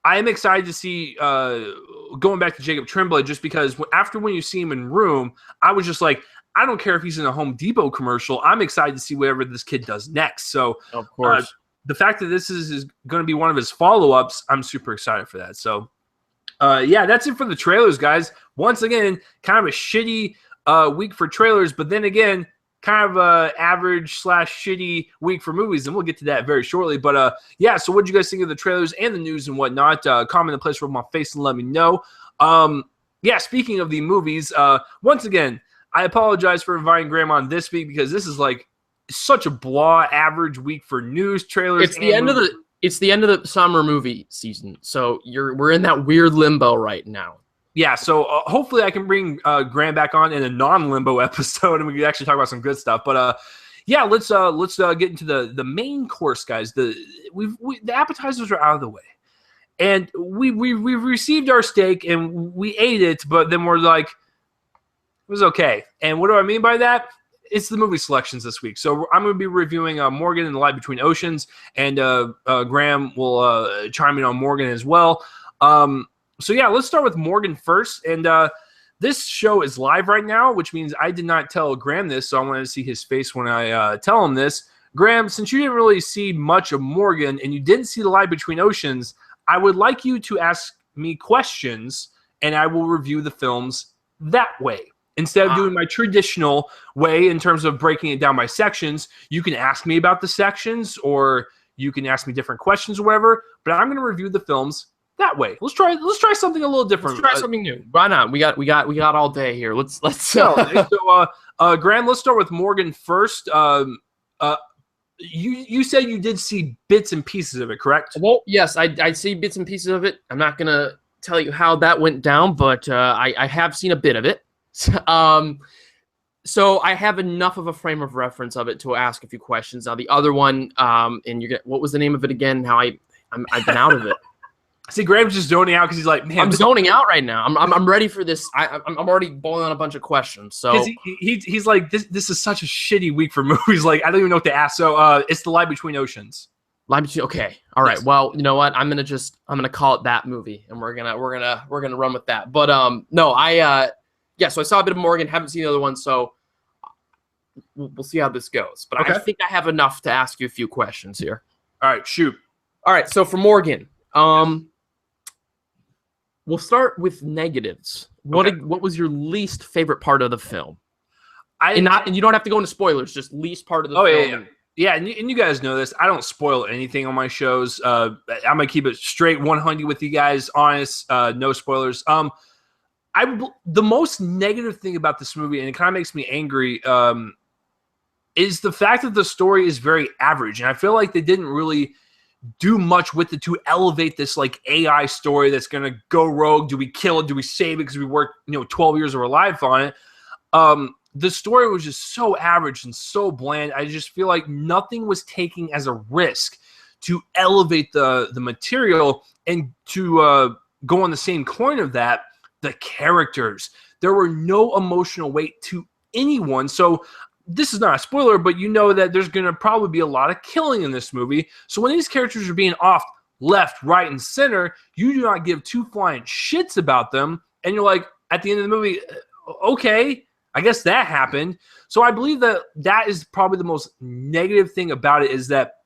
Speaker 1: I am excited to see going back to Jacob Tremblay, just because when you see him in Room, I was just like, I don't care if he's in a Home Depot commercial. I'm excited to see whatever this kid does next. So,
Speaker 2: of course,
Speaker 1: the fact that this is going to be one of his follow-ups, I'm super excited for that. So, yeah, that's it for the trailers, guys. Once again, kind of a shitty week for trailers, but then again, kind of a average/shitty week for movies, and we'll get to that very shortly. But yeah, so what do you guys think of the trailers and the news and whatnot? Comment in the place where my face and let me know. Yeah, speaking of the movies, once again, I apologize for inviting Graham on this week because this is like such a blah average week for news trailers.
Speaker 2: It's the end of the summer movie season, so we're in that weird limbo right now.
Speaker 1: Yeah, so hopefully I can bring Graham back on in a non-limbo episode, and we can actually talk about some good stuff. But yeah, let's get into the main course, guys. The appetizers are out of the way, and we've received our steak and we ate it, but then we're like, it was okay. And what do I mean by that? It's the movie selections this week. So I'm going to be reviewing Morgan and the Light Between Oceans, and Graham will chime in on Morgan as well. So yeah, let's start with Morgan first. And this show is live right now, which means I did not tell Graham this, so I wanted to see his face when I tell him this. Graham, since you didn't really see much of Morgan and you didn't see the Light Between Oceans, I would like you to ask me questions, and I will review the films that way. Instead of doing my traditional way in terms of breaking it down by sections, you can ask me about the sections, or you can ask me different questions or whatever, but I'm going to review the films that way. Let's try something a little different.
Speaker 2: Let's try something new. Why not? We got all day here. Let's
Speaker 1: So Graham, let's start with Morgan first. You said you did see bits and pieces of it, correct?
Speaker 2: Well, yes, I see bits and pieces of it. I'm not gonna tell you how that went down, but I have seen a bit of it. So I have enough of a frame of reference of it to ask a few questions. Now the other one, and what was the name of it again? How I've been out of it.
Speaker 1: See, Graham's just zoning out because he's like, man,
Speaker 2: I'm zoning out right now. I'm ready for this. I'm already boiling on a bunch of questions. So
Speaker 1: he's like, this is such a shitty week for movies. Like, I don't even know what to ask. So it's The Light Between Oceans.
Speaker 2: Okay. All right.
Speaker 1: Yes.
Speaker 2: Well, you know what? I'm gonna call it that movie, and we're gonna run with that. But no, so I saw a bit of Morgan. Haven't seen the other one, so we'll see how this goes. But okay. I think I have enough to ask you a few questions here.
Speaker 1: All right, shoot.
Speaker 2: All right. So for Morgan, we'll start with negatives. What was your least favorite part of the film? And you don't have to go into spoilers. Just least part of the film.
Speaker 1: Yeah, and you guys know this. I don't spoil anything on my shows. I'm gonna keep it straight 100 with you guys, honest, no spoilers. The most negative thing about this movie, and it kind of makes me angry, is the fact that the story is very average, and I feel like they didn't really do much with it to elevate this like AI story that's gonna go rogue. Do we kill it? Do we save it because we worked 12 years of our life on it? The story was just so average and so bland. I just feel like nothing was taken as a risk to elevate the material. And to go on the same coin of that, the characters. There were no emotional weight to anyone. So this is not a spoiler, but you know that there's going to probably be a lot of killing in this movie. So when these characters are being off left, right, and center, you do not give two flying shits about them. And you're like, at the end of the movie, okay, I guess that happened. So I believe that is probably the most negative thing about it, is that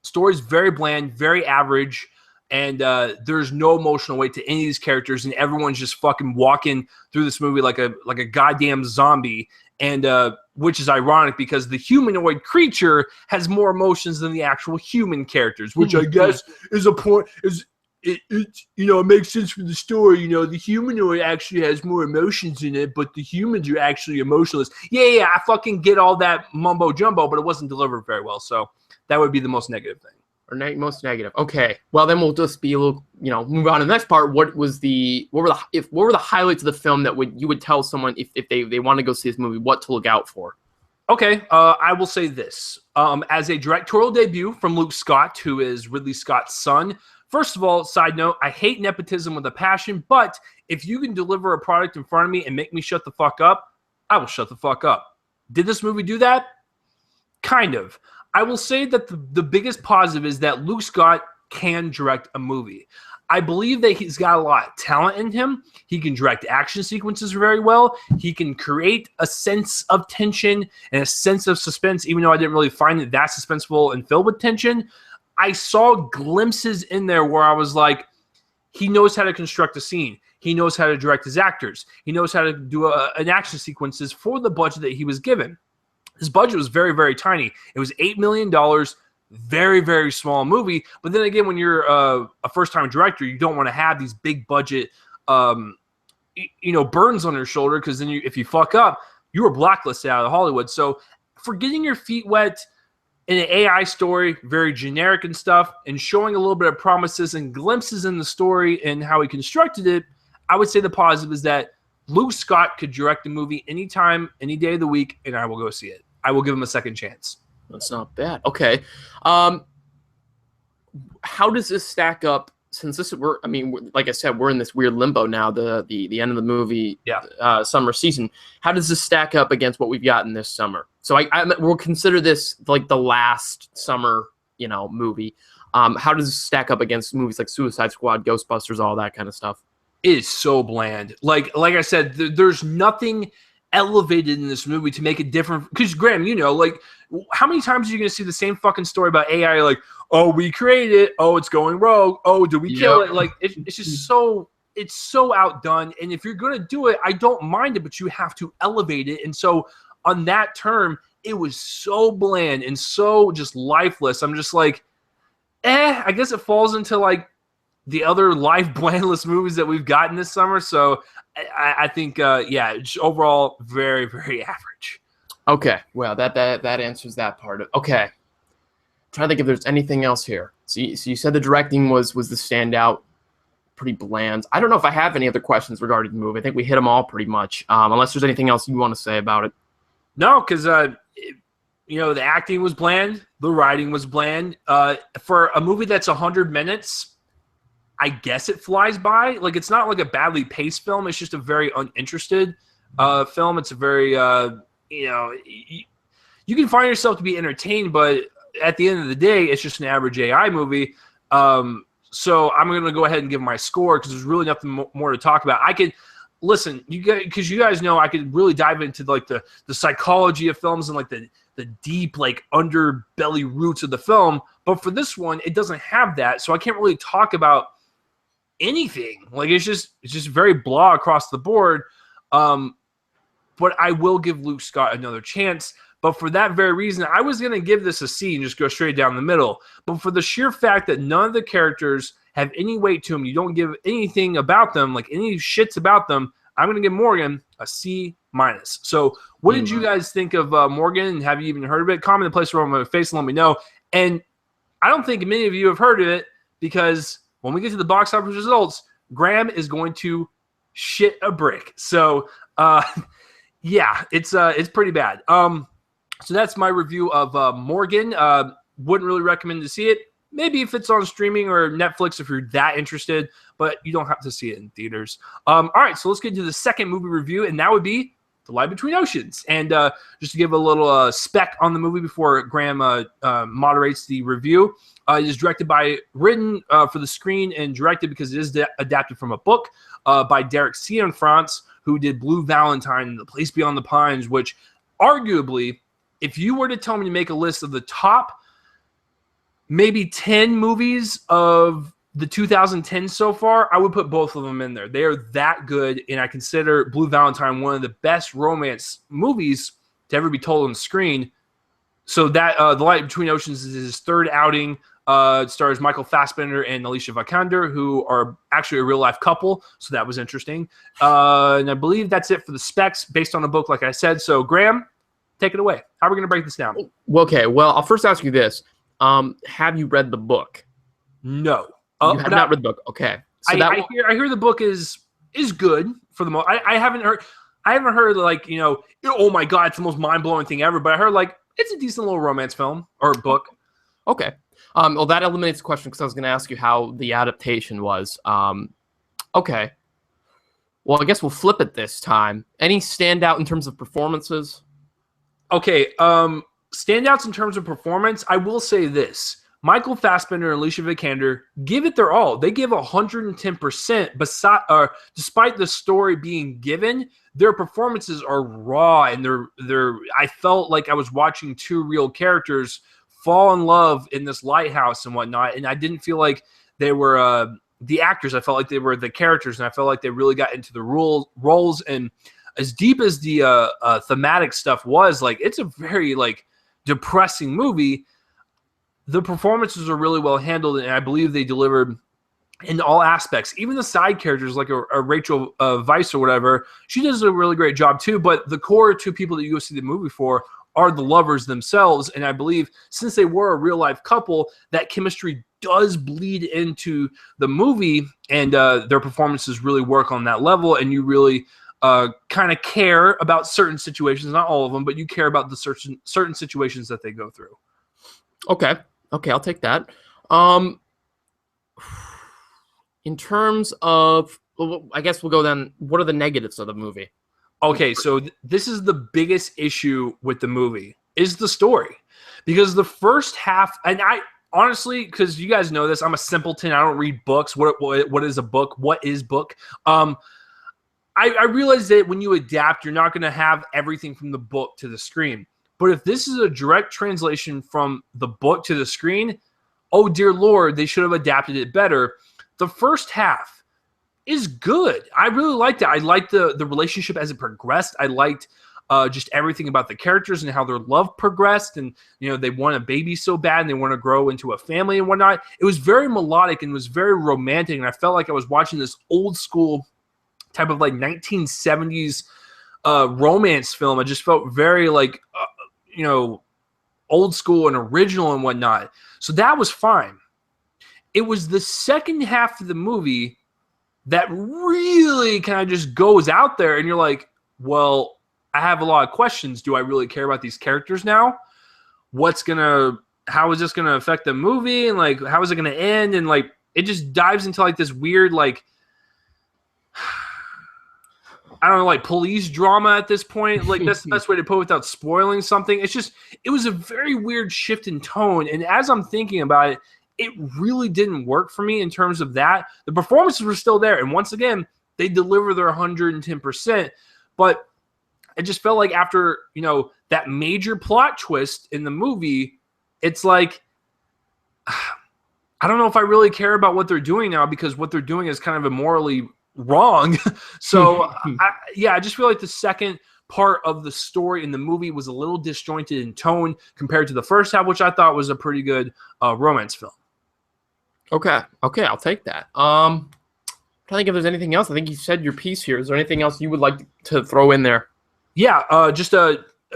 Speaker 1: story's very bland, very average, and there's no emotional weight to any of these characters, and everyone's just fucking walking through this movie like a goddamn zombie. And which is ironic because the humanoid creature has more emotions than the actual human characters, which I guess is a point. It makes sense for the story. The humanoid actually has more emotions in it, but the humans are actually emotionless. Yeah, I fucking get all that mumbo jumbo, but it wasn't delivered very well. So that would be the most negative thing.
Speaker 2: Most negative. Okay. Well, then we'll just be a little, move on to the next part. What were the highlights of the film that you would tell someone if they want to go see this movie, what to look out for?
Speaker 1: Okay. I will say this. As a directorial debut from Luke Scott, who is Ridley Scott's son. First of all, side note, I hate nepotism with a passion, but if you can deliver a product in front of me and make me shut the fuck up, I will shut the fuck up. Did this movie do that? Kind of. I will say that the biggest positive is that Luke Scott can direct a movie. I believe that he's got a lot of talent in him. He can direct action sequences very well. He can create a sense of tension and a sense of suspense, even though I didn't really find it that suspenseful and filled with tension. I saw glimpses in there where I was like, he knows how to construct a scene. He knows how to direct his actors. He knows how to do an action sequences for the budget that he was given. His budget was very, very tiny. It was $8 million, very, very small movie. But then again, when you're a first-time director, you don't want to have these big budget, burns on your shoulder, because then if you fuck up, you were blacklisted out of Hollywood. So for getting your feet wet in an AI story, very generic and stuff, and showing a little bit of promises and glimpses in the story and how he constructed it, I would say the positive is that Luke Scott could direct a movie anytime, any day of the week, and I will go see it. I will give him a second chance.
Speaker 2: That's not bad. Okay. How does this stack up? Since like I said, we're in this weird limbo now, the end of the movie, summer season. How does this stack up against what we've gotten this summer? So we'll consider this like the last summer, movie. How does this stack up against movies like Suicide Squad, Ghostbusters, all that kind of stuff?
Speaker 1: It is so bland. Like I said, there's nothing elevated in this movie to make it different. Because Graham, how many times are you going to see the same fucking story about AI? Like, oh, we created it. Oh, it's going rogue. Oh, did we kill it? Like, it's just it's so outdone. And if you're going to do it, I don't mind it, but you have to elevate it. And so on that term, it was so bland and so just lifeless. I'm just like, I guess it falls into like the other life blandless movies that we've gotten this summer. So I think, overall, very, very average.
Speaker 2: Okay, well, that answers that part. Okay, I'm trying to think if there's anything else here. So you said the directing was the standout, pretty bland. I don't know if I have any other questions regarding the movie. I think we hit them all pretty much, unless there's anything else you want to say about it.
Speaker 1: No, because, the acting was bland. The writing was bland. For a movie that's 100 minutes, I guess it flies by. Like, it's not like a badly paced film. It's just a very uninterested film. It's a very, you can find yourself to be entertained, but at the end of the day, it's just an average AI movie. So I'm going to go ahead and give my score because there's really nothing more to talk about. I could listen, because you guys know I could really dive into like the psychology of films and like the deep like underbelly roots of the film. But for this one, it doesn't have that, so I can't really talk about anything. Like it's just very blah across the board. But I will give Luke Scott another chance. But for that very reason, I was going to give this a C and just go straight down the middle. But for the sheer fact that none of the characters have any weight to them, you don't give anything about them, like any shits about them, I'm going to give Morgan a C-. So what did you guys think of Morgan, and have you even heard of it? Comment in the place where I'm on my face and let me know. And I don't think many of you have heard of it, because when we get to the box office results, Graham is going to shit a brick. So, it's pretty bad. So that's my review of Morgan. Wouldn't really recommend to see it. Maybe if it's on streaming or Netflix if you're that interested, but you don't have to see it in theaters. All right, so let's get to the second movie review, and that would be The Light Between Oceans. And just to give a little spec on the movie before Graham moderates the review, it is written for the screen and directed, because it is adapted from a book by Derek Cianfrance, who did Blue Valentine and The Place Beyond the Pines, which arguably, if you were to tell me to make a list of the top maybe 10 movies of the 2010s so far, I would put both of them in there. They are that good, and I consider Blue Valentine one of the best romance movies to ever be told on the screen. So that The Light Between Oceans is his third outing. It stars Michael Fassbender and Alicia Vikander, who are actually a real-life couple, so that was interesting. And I believe that's it for the specs, based on a book, like I said. So, Graham, take it away. How are we going to break this down?
Speaker 2: Okay, well, I'll first ask you this. Have you read the book?
Speaker 1: No.
Speaker 2: You have not read the book. Okay. So
Speaker 1: I hear the book is good for the most. I haven't heard like, oh my God, it's the most mind-blowing thing ever. But I heard like it's a decent little romance film or book.
Speaker 2: Okay. Well, that eliminates the question, because I was going to ask you how the adaptation was. Okay. Well, I guess we'll flip it this time. Any standout in terms of performances?
Speaker 1: Okay. standouts in terms of performance, I will say this. Michael Fassbender and Alicia Vikander give it their all. They give 110%. Despite the story being given, their performances are raw, and I felt like I was watching two real characters fall in love in this lighthouse and whatnot. And I didn't feel like they were the actors. I felt like they were the characters, and I felt like they really got into the roles. And as deep as the thematic stuff was, like, it's a very like depressing movie. The performances are really well handled, and I believe they delivered in all aspects. Even the side characters, like a Rachel Weisz or whatever, she does a really great job too. But the core two people that you go see the movie for are the lovers themselves. And I believe since they were a real-life couple, that chemistry does bleed into the movie, and their performances really work on that level, and you really kind of care about certain situations, not all of them, but you care about the certain situations that they go through.
Speaker 2: Okay, I'll take that. In terms of, well, I guess we'll go then, what are the negatives of the movie?
Speaker 1: Okay, so this is the biggest issue with the movie, is the story. Because the first half, and I honestly, because you guys know this, I'm a simpleton. I don't read books. What is a book? What is book? I realize that when you adapt, you're not going to have everything from the book to the screen. But if this is a direct translation from the book to the screen, oh dear Lord, they should have adapted it better. The first half is good. I really liked it. I liked the relationship as it progressed. I liked just everything about the characters and how their love progressed. And, they want a baby so bad and they want to grow into a family and whatnot. It was very melodic and was very romantic. And I felt like I was watching this old school type of like 1970s romance film. I just felt very like, old school and original and whatnot. So that was fine. It was the second half of the movie that really kind of just goes out there, and you're like, well, I have a lot of questions. Do I really care about these characters now? How is this gonna affect the movie? And like, how is it gonna end? And like, it just dives into like this weird, like, I don't know, like police drama at this point. Like, that's the best way to put it without spoiling something. It was a very weird shift in tone. And as I'm thinking about it, it really didn't work for me in terms of that. The performances were still there. And once again, they deliver their 110%. But I just felt like after, that major plot twist in the movie, it's like, I don't know if I really care about what they're doing now, because what they're doing is kind of immorally wrong. So I just feel like the second part of the story in the movie was a little disjointed in tone compared to the first half, which I thought was a pretty good romance film.
Speaker 2: Okay, I'll take that. I'm trying to think if there's anything else. I think you said your piece here. Is there anything else you would like to throw in there?
Speaker 1: Yeah,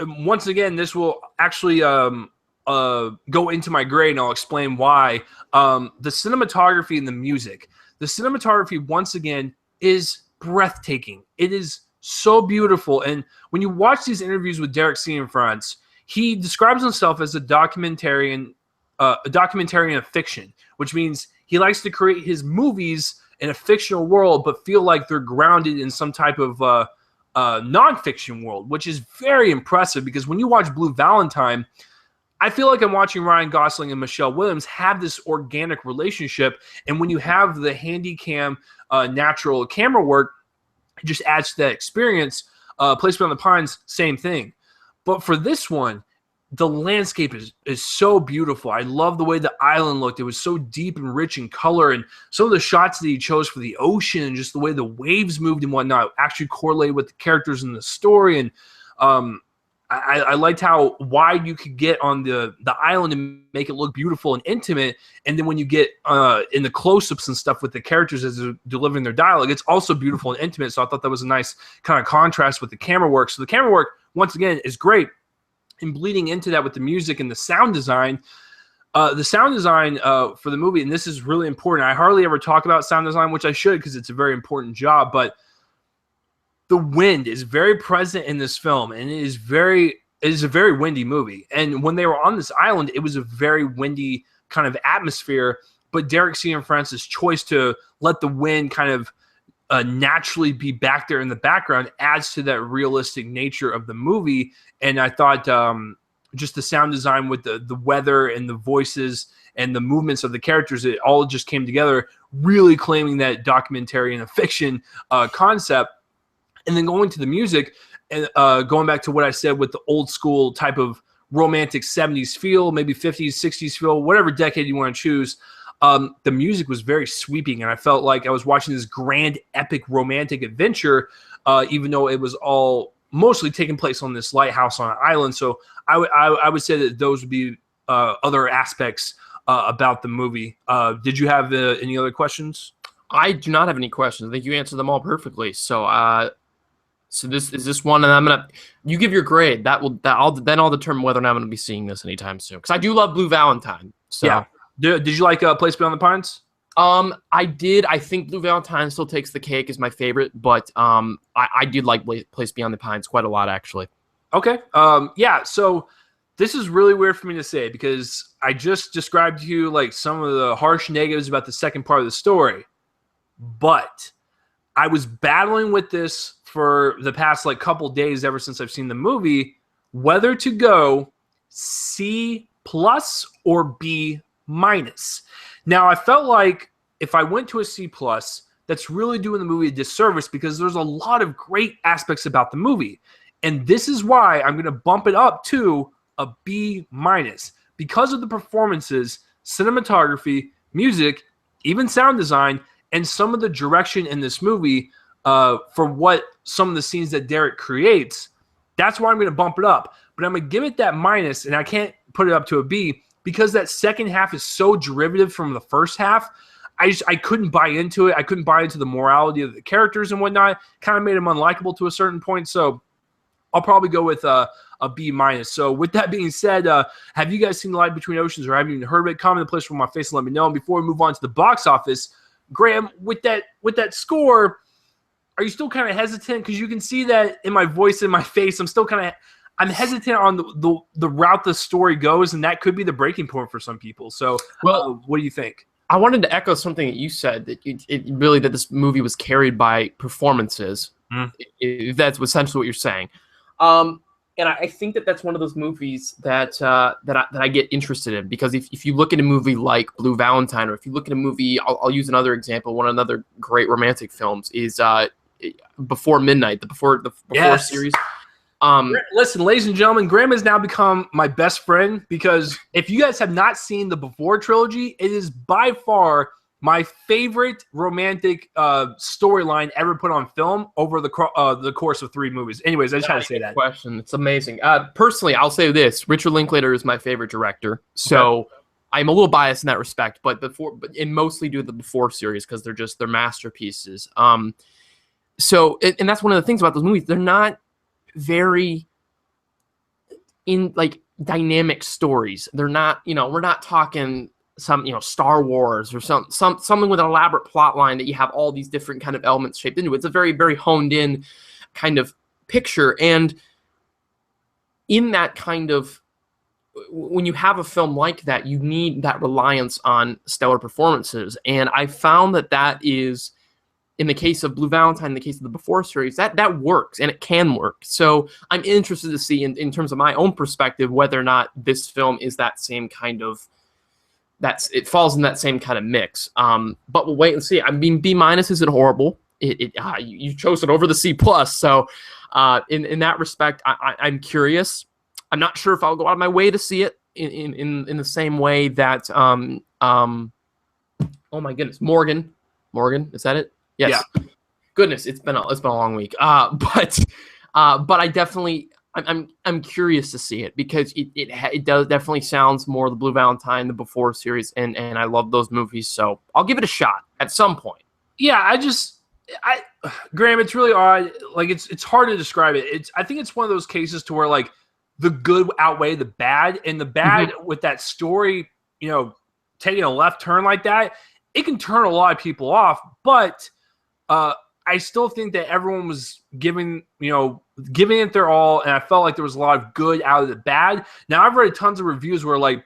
Speaker 1: once again, this will actually go into my grade, and I'll explain why. The cinematography and the music. The cinematography, once again, is breathtaking. It is so beautiful. And when you watch these interviews with Derek Cianfrance, he describes himself as a documentarian of fiction, which means he likes to create his movies in a fictional world, but feel like they're grounded in some type of nonfiction world, which is very impressive, because when you watch Blue Valentine, I feel like I'm watching Ryan Gosling and Michelle Williams have this organic relationship. And when you have the handy-cam natural camera work, it just adds to that experience. Place Beyond the Pines, same thing. But for this one, the landscape is so beautiful. I love the way the island looked. It was so deep and rich in color. And some of the shots that he chose for the ocean and just the way the waves moved and whatnot actually correlated with the characters in the story. And I liked how wide you could get on the island and make it look beautiful and intimate. And then when you get in the close-ups and stuff with the characters as they're delivering their dialogue, it's also beautiful and intimate. So I thought that was a nice kind of contrast with the camera work. So the camera work, once again, is great. And bleeding into that with the music and the sound design. For the movie, and this is really important. I hardly ever talk about sound design, which I should, because it's a very important job. But the wind is very present in this film, and it is a very windy movie. And when they were on this island, it was a very windy kind of atmosphere. But Derek Cianfrance's choice to let the wind kind of naturally be back there in the background adds to that realistic nature of the movie. And I thought just the sound design with the weather and the voices and the movements of the characters, it all just came together, really claiming that documentary and a fiction concept. And then going to the music, and going back to what I said with the old school type of romantic 70s feel, maybe 50s, 60s feel, whatever decade you want to choose, the music was very sweeping. And I felt like I was watching this grand, epic, romantic adventure, even though it was all mostly taking place on this lighthouse on an island. So I would say that those would be other aspects about the movie. Did you have any other questions?
Speaker 2: I do not have any questions. I think you answered them all perfectly. So, so this is this one, and you give your grade. Then I'll determine whether or not I'm gonna be seeing this anytime soon. Because I do love Blue Valentine. So
Speaker 1: yeah. Did you like Place Beyond the Pines?
Speaker 2: I did. I think Blue Valentine still takes the cake as my favorite, but I did like Place Beyond the Pines quite a lot, actually.
Speaker 1: Okay. Yeah. So this is really weird for me to say because I just described to you like some of the harsh negatives about the second part of the story, but I was battling with this for the past like couple days ever since I've seen the movie, whether to go C+ or B-. Now, I felt like if I went to a C+, that's really doing the movie a disservice because there's a lot of great aspects about the movie. And this is why I'm going to bump it up to a B- because of the performances, cinematography, music, even sound design, and some of the direction in this movie for what some of the scenes that Derek creates. That's why I'm going to bump it up. But I'm going to give it that minus, and I can't put it up to a B because that second half is so derivative from the first half. I couldn't buy into it. I couldn't buy into the morality of the characters and whatnot. Kind of made them unlikable to a certain point. So I'll probably go with a B-. So with that being said, have you guys seen The Light Between Oceans or have you even heard of it? Comment in the place from my face and let me know. And before we move on to the box office, Graham, with that score, are you still kind of hesitant? Because you can see that in my voice and my face. I'm hesitant on the route the story goes, and that could be the breaking point for some people. So, what do you think?
Speaker 2: I wanted to echo something that you said, that that this movie was carried by performances. If that's essentially what you're saying. And I think that that's one of those movies that I get interested in, because if you look at a movie like Blue Valentine, or if you look at a movie, I'll use another example. One of another great romantic films is Before Midnight, the Before
Speaker 1: Yes.
Speaker 2: series.
Speaker 1: Listen, ladies and gentlemen, Graham has now become my best friend, because if you guys have not seen the Before trilogy, it is by far my favorite romantic storyline ever put on film over the course of 3 movies. Anyways, I just had to say that.
Speaker 2: Question. It's amazing. Personally, I'll say this: Richard Linklater is my favorite director, so okay. I'm a little biased in that respect. But mostly due to the Before series, because they're masterpieces. So that's one of the things about those movies. They're not very dynamic stories. They're not, we're not talking some, Star Wars or something with an elaborate plot line that you have all these different kind of elements shaped into it. It's a very, very honed in kind of picture. And in that kind of, when you have a film like that, you need that reliance on stellar performances. And I found that is, in the case of Blue Valentine, in the case of the Before series, that works, and it can work. So I'm interested to see, in terms of my own perspective, whether or not this film is that same kind of, it falls in that same kind of mix. But we'll wait and see. I mean, B- isn't horrible. You chose it over the C+. So in that respect, I'm curious. I'm not sure if I'll go out of my way to see it in the same way that oh my goodness, Morgan, is that it? Yes. Yeah. Goodness, it's been a long week. But I definitely, I'm curious to see it, because it does definitely sounds more the Blue Valentine, the Before series, and I love those movies. So I'll give it a shot at some point.
Speaker 1: Yeah, Graham, it's really odd. Like it's hard to describe it. I think it's one of those cases to where like the good outweigh the bad, and the bad with that story, taking a left turn like that, it can turn a lot of people off. But I still think that everyone was giving it their all, and I felt like there was a lot of good out of the bad. Now, I've read tons of reviews where like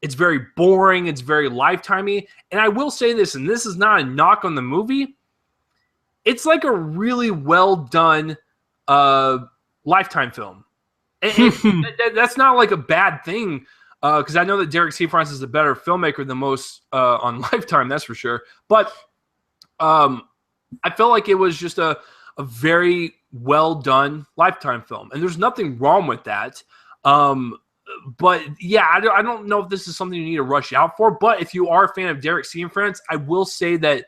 Speaker 1: it's very boring, it's very Lifetimey, and I will say this, and this is not a knock on the movie, it's like a really well done Lifetime film. That's not like a bad thing, because I know that Derek Cianfrance is a better filmmaker than most on Lifetime, that's for sure. But I felt like it was just a very well done Lifetime film, and there's nothing wrong with that. But yeah, I don't know if this is something you need to rush out for. But if you are a fan of Derek Cianfrance, I will say that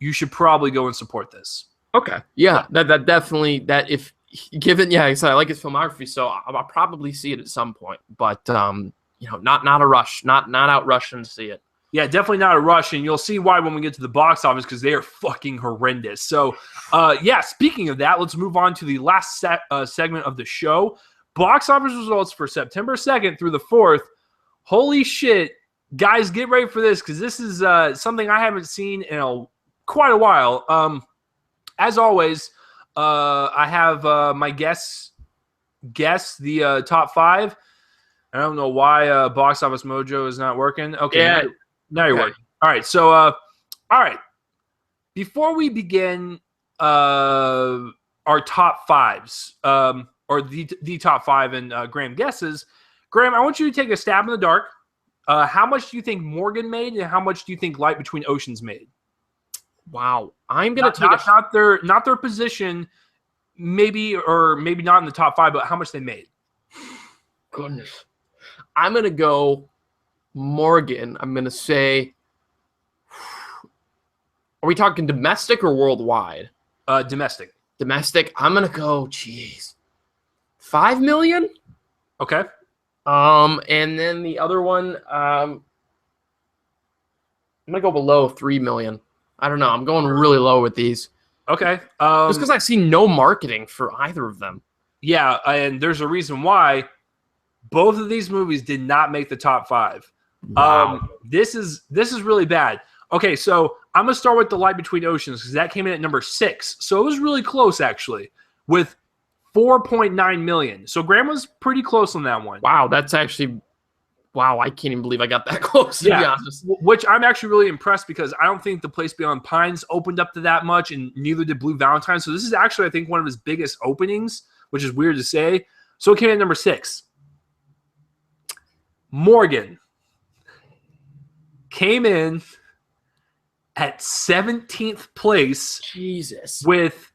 Speaker 1: you should probably go and support this.
Speaker 2: Okay, yeah, that definitely if given, yeah, I like his filmography, so I'll probably see it at some point. But not a rush, not out rushing to see it.
Speaker 1: Yeah, definitely not a rush, and you'll see why when we get to the box office, because they are fucking horrendous. So, yeah, speaking of that, let's move on to the last segment of the show. Box office results for September 2nd through the 4th. Holy shit. Guys, get ready for this, because this is something I haven't seen in quite a while. As always, I have my guess the top 5. I don't know why Box Office Mojo is not working. Okay,
Speaker 2: yeah.
Speaker 1: Now you're working. All right, so all right. Before we begin our top 5s, or the top 5 and Graham guesses, Graham, I want you to take a stab in the dark. How much do you think Morgan made, and how much do you think Light Between Oceans made?
Speaker 2: Wow, I'm gonna
Speaker 1: not their position, maybe or maybe not in the top 5, but how much they made.
Speaker 2: Goodness, I'm gonna go Morgan. I'm gonna say, are we talking domestic or worldwide?
Speaker 1: Domestic.
Speaker 2: Domestic. I'm gonna go. Jeez, 5 million.
Speaker 1: Okay.
Speaker 2: And then the other one, I'm gonna go below 3 million. I don't know. I'm going really low with these.
Speaker 1: Okay.
Speaker 2: Just because I've seen no marketing for either of them.
Speaker 1: Yeah, and there's a reason why. Both of these movies did not make the top 5.
Speaker 2: Wow.
Speaker 1: This is really bad. Okay, so I'm gonna start with The Light Between Oceans, because that came in at number 6. So it was really close, actually, with 4.9 million. So Graham was pretty close on that one.
Speaker 2: Wow, that's actually. Wow, I can't even believe I got that close, to be honest.
Speaker 1: Which I'm actually really impressed, because I don't think The Place Beyond Pines opened up to that much, and neither did Blue Valentine. So this is actually, I think, one of his biggest openings, which is weird to say. So it came in at number 6. Morgan came in at 17th place.
Speaker 2: Jesus.
Speaker 1: With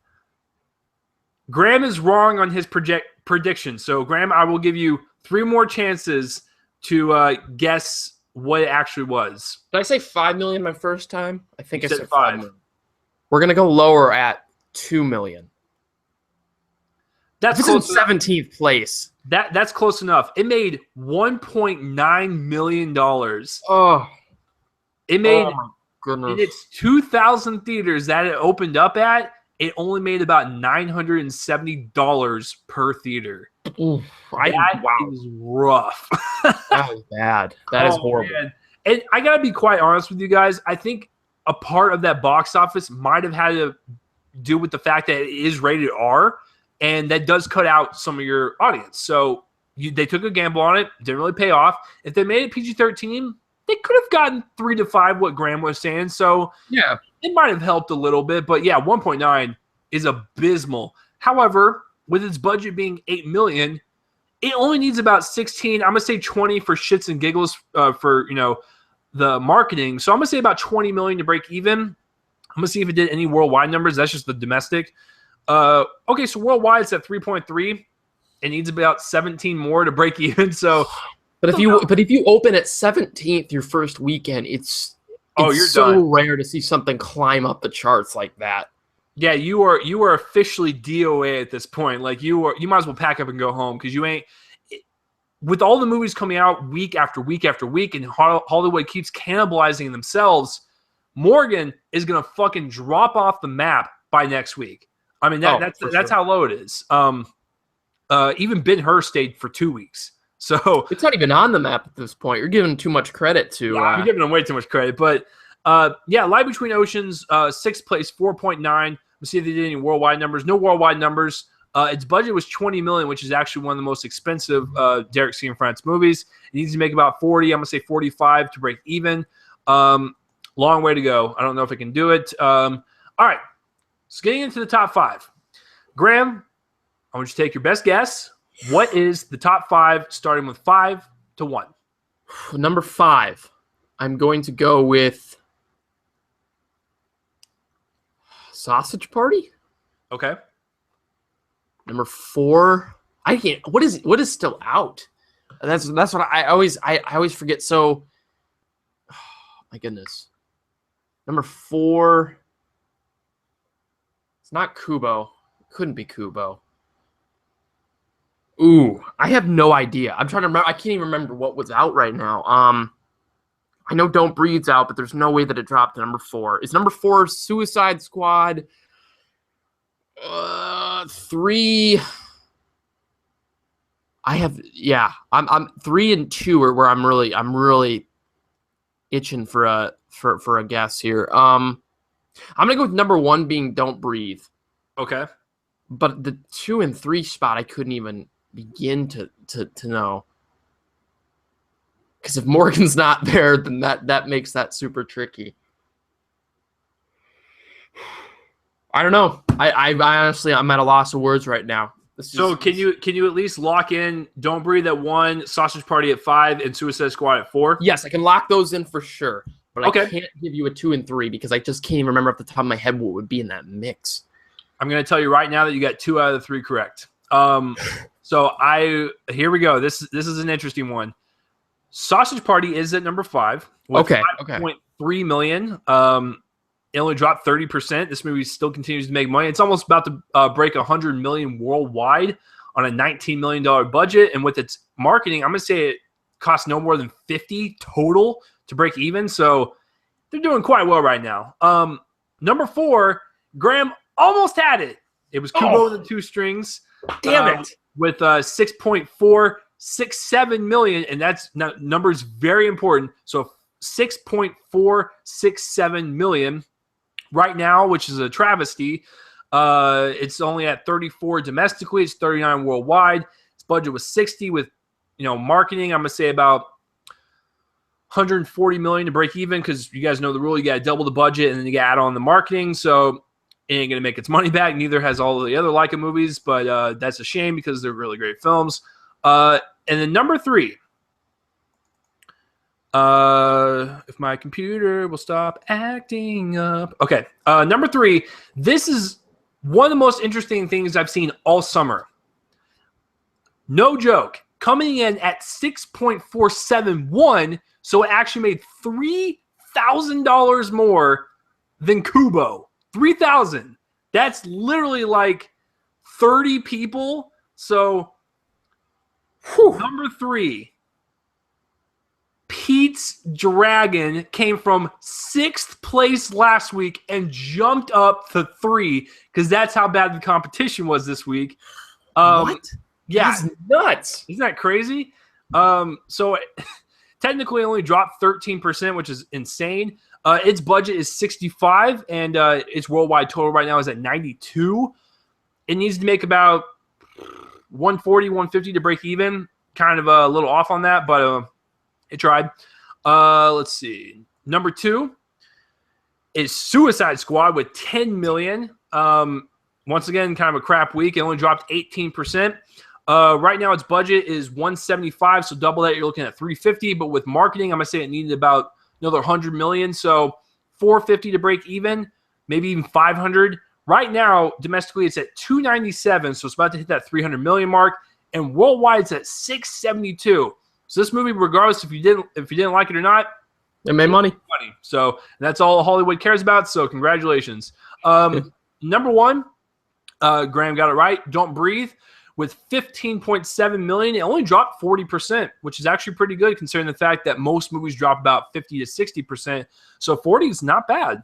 Speaker 1: Graham is wrong on his prediction. So, Graham, I will give you 3 more chances to guess what it actually was.
Speaker 2: Did I say 5 million my first time? I think I said
Speaker 1: 5
Speaker 2: million. We're going to go lower at 2 million.
Speaker 1: That's
Speaker 2: close to 17th place.
Speaker 1: That's close enough. It made $1.9 million.
Speaker 2: Oh.
Speaker 1: It made,
Speaker 2: my goodness.
Speaker 1: in its 2,000 theaters that it opened up at, it only made about $970 per theater.
Speaker 2: Oof,
Speaker 1: That is rough.
Speaker 2: That was bad. That is horrible.
Speaker 1: Man. And I got to be quite honest with you guys. I think a part of that box office might have had to do with the fact that it is rated R, and that does cut out some of your audience. So they took a gamble on it. Didn't really pay off. If they made it PG-13, they could have gotten 3 to 5, what Graham was saying. So yeah, it might have helped a little bit. But yeah, 1.9 is abysmal. However, with its budget being $8 million, it only needs about 16. I'm gonna say 20 for shits and giggles for the marketing. So I'm gonna say about 20 million to break even. I'm gonna see if it did any worldwide numbers. That's just the domestic. Okay, so worldwide it's at 3.3. It needs about 17 more to break even. So,
Speaker 2: but if you open at 17th your first weekend, it's
Speaker 1: you're
Speaker 2: so
Speaker 1: done.
Speaker 2: Rare to see something climb up the charts like that.
Speaker 1: Yeah, you are officially DOA at this point. Like you might as well pack up and go home, because you ain't. With all the movies coming out week after week after week, and Hollywood keeps cannibalizing themselves, Morgan is gonna fucking drop off the map by next week. I mean that's how low it is. Even Ben-Hur stayed for 2 weeks, so
Speaker 2: it's not even on the map at this point. You're giving too much credit to.
Speaker 1: You're giving them way too much credit, but. Yeah, Light Between Oceans, 6th place, 4.9. Let's see if they did any worldwide numbers. No worldwide numbers. Its budget was $20 million, which is actually one of the most expensive Derek Cianfrance movies. It needs to make about 40. I'm gonna say 45 to break even. Long way to go. I don't know if it can do it. All right, so getting into the top 5. Graham, I want you to take your best guess. What is the top 5 starting with 5 to 1?
Speaker 2: Number 5, I'm going to go with Sausage Party.
Speaker 1: Okay.
Speaker 2: Number 4, I can't. What is still out? That's what I always forget. So, oh, my goodness. Number 4. It's not Kubo. It couldn't be Kubo. Ooh, I have no idea. I'm trying to remember. I can't even remember what was out right now. I know Don't Breathe's out, but there's no way that it dropped to number 4. Is number 4 Suicide Squad? 3. I'm 3 and 2 are where I'm really itching for a guess here. I'm gonna go with number 1 being Don't Breathe.
Speaker 1: Okay.
Speaker 2: But the 2 and 3 spot I couldn't even begin to know. Because if Morgan's not there, then that makes that super tricky. I don't know. I honestly, I'm at a loss of words right now.
Speaker 1: Can you at least lock in Don't Breathe at 1, Sausage Party at 5, and Suicide Squad at 4?
Speaker 2: Yes, I can lock those in for sure. But
Speaker 1: okay.
Speaker 2: I can't give you a 2 and 3 because I just can't even remember off the top of my head what would be in that mix.
Speaker 1: I'm going to tell you right now that you got 2 out of the 3 correct. Here we go. This is an interesting one. Sausage Party is at number 5 with 5.3 million. It only dropped 30%. This movie still continues to make money. It's almost about to break 100 million worldwide on a $19 million budget. And with its marketing, I'm going to say it costs no more than 50 total to break even. So they're doing quite well right now. Number 4, Graham almost had it. It was Kubo and the Two Strings.
Speaker 2: Damn it.
Speaker 1: With 6.467 million. And that's number is very important. So 6.467 million. Right now, which is a travesty, it's only at 34 domestically. It's 39 worldwide. Its budget was 60 with, marketing. I'm going to say about 140 million to break even because you guys know the rule. You got to double the budget and then you got to add on the marketing. So it ain't going to make its money back. Neither has all of the other Leica movies, but that's a shame because they're really great films. And then number 3. If my computer will stop acting up. Okay. Number 3. This is one of the most interesting things I've seen all summer. No joke. Coming in at 6.471. So it actually made $3,000 more than Kubo. 3,000. That's literally like 30 people. So number 3. Pete's Dragon came from 6th place last week and jumped up to 3 because that's how bad the competition was this week.
Speaker 2: What?
Speaker 1: Yeah.
Speaker 2: That's nuts.
Speaker 1: Isn't that crazy? So technically only dropped 13%, which is insane. Its budget is 65 and its worldwide total right now is at 92. It needs to make about 140, 150 to break even. Kind of a little off on that, but it tried. Let's see. Number 2 is Suicide Squad with 10 million. Once again, kind of a crap week. It only dropped 18%. Right now, its budget is 175, so double that. You're looking at 350. But with marketing, I'm going to say it needed about another 100 million. So 450 to break even, maybe even 500. Right now, domestically, it's at 297, so it's about to hit that 300 million mark. And worldwide, it's at 672. So this movie, regardless if you didn't like it or not,
Speaker 2: it made money.
Speaker 1: So that's all Hollywood cares about. So congratulations. Number 1, Graham got it right. Don't Breathe with 15.7 million. It only dropped 40%, which is actually pretty good considering the fact that most movies drop about 50 to 60%. So 40 is not bad.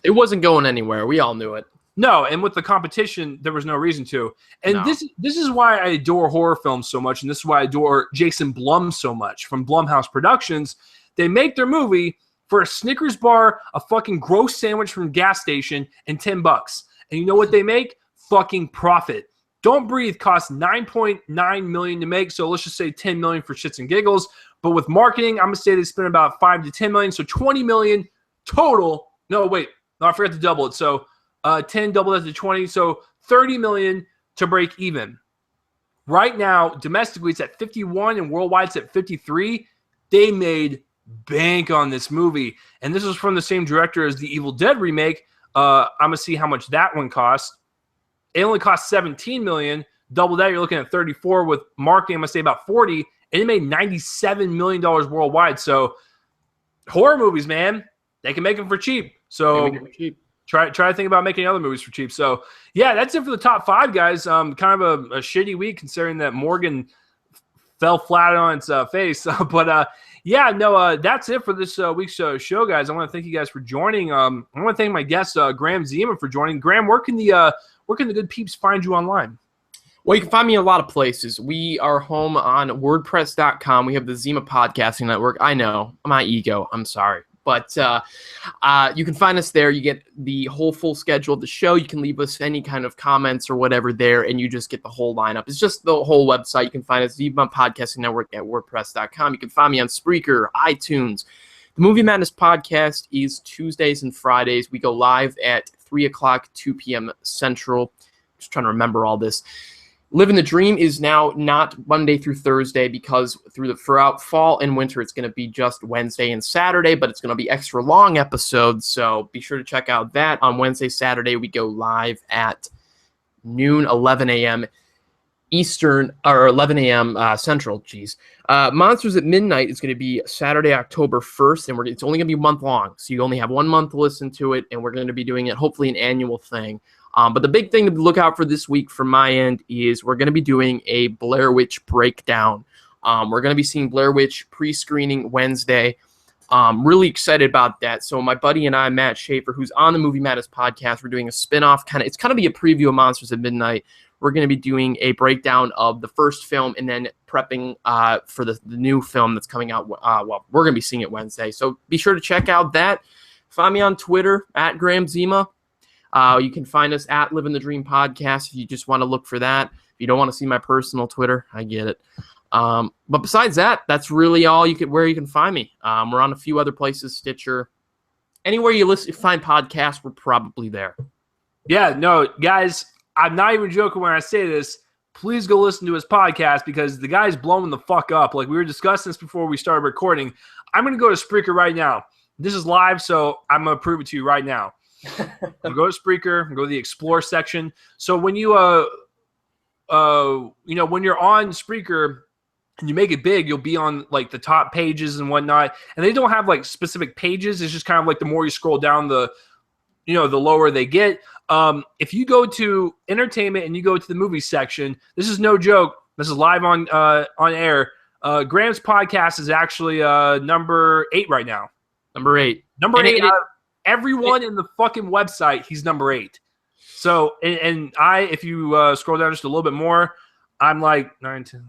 Speaker 2: It wasn't going anywhere. We all knew it.
Speaker 1: No, and with the competition, there was no reason to. And this is why I adore horror films so much, and this is why I adore Jason Blum so much from Blumhouse Productions. They make their movie for a Snickers bar, a fucking gross sandwich from a gas station, and $10. And you know what they make? Fucking profit. Don't Breathe costs $9.9 million to make, so let's just say $10 million for shits and giggles. But with marketing, I'm gonna say they spent about $5 to $10 million, so $20 million total. No, wait, no, I forgot to double it. So 10 double that to 20, so $30 million to break even. Right now, domestically, it's at 51 and worldwide it's at 53. They made bank on this movie. And this was from the same director as the Evil Dead remake. I'm going to see how much that one cost. It only cost $17 million. Double that, you're looking at 34 with marketing, I'm going to say about 40. And it made $97 million worldwide. So horror movies, man, they can make them for cheap. So try to think about making other movies for cheap. So yeah, that's it for the top 5, guys. Kind of a shitty week considering that Morgan fell flat on its face. But yeah, no, that's it for this week's show, guys. I want to thank you guys for joining. I want to thank my guest, Graham Zima, for joining. Graham, where can the good peeps find you online?
Speaker 2: Well, you can find me in a lot of places. We are home on WordPress.com. We have the Zima Podcasting Network. I know, my ego. I'm sorry. But you can find us there. You get the whole full schedule of the show. You can leave us any kind of comments or whatever there, and you just get the whole lineup. It's just the whole website. You can find us, Zima Podcasting Network, at WordPress.com. You can find me on Spreaker, iTunes. The Movie Madness podcast is Tuesdays and Fridays. We go live at 3 o'clock, 2 p.m. Central. Just trying to remember all this. Living the Dream is now not Monday through Thursday because throughout fall and winter, it's going to be just Wednesday and Saturday, but it's going to be extra long episodes. So be sure to check out that. On Wednesday, Saturday, we go live at noon, 11 a.m. Eastern, or 11 a.m. Central. Jeez. Monsters at Midnight is going to be Saturday, October 1st, and it's only going to be a month long. So you only have 1 month to listen to it, and we're going to be doing it, hopefully an annual thing. But the big thing to look out for this week from my end is we're going to be doing a Blair Witch breakdown. We're going to be seeing Blair Witch pre-screening Wednesday. Really excited about that. So my buddy and I, Matt Schaefer, who's on the Movie Madness podcast, we're doing a spinoff. It's kind of be a preview of Monsters at Midnight. We're going to be doing a breakdown of the first film and then prepping for the new film that's coming out. Well, we're going to be seeing it Wednesday. So be sure to check out that. Find me on Twitter, at Graham Zima. You can find us at Living the Dream Podcast if you just want to look for that. If you don't want to see my personal Twitter, I get it. But besides that, that's really all where you can find me. We're on a few other places, Stitcher. Anywhere you find podcasts, we're probably there.
Speaker 1: Yeah, no, guys, I'm not even joking when I say this. Please go listen to his podcast because the guy's blowing the fuck up. Like we were discussing this before we started recording. I'm going to go to Spreaker right now. This is live, so I'm going to prove it to you right now. I'll go to Spreaker and go to the Explore section. So when you when you're on Spreaker and you make it big, you'll be on like the top pages and whatnot. And they don't have like specific pages. It's just kind of like the more you scroll down, the lower they get. If you go to entertainment and you go to the movie section, this is no joke. This is live on air. Graham's podcast is actually number 8 right now.
Speaker 2: Number 8.
Speaker 1: Number 8. Everyone in the fucking website, he's number 8. So, and if you scroll down just a little bit more, I'm like 9, 10.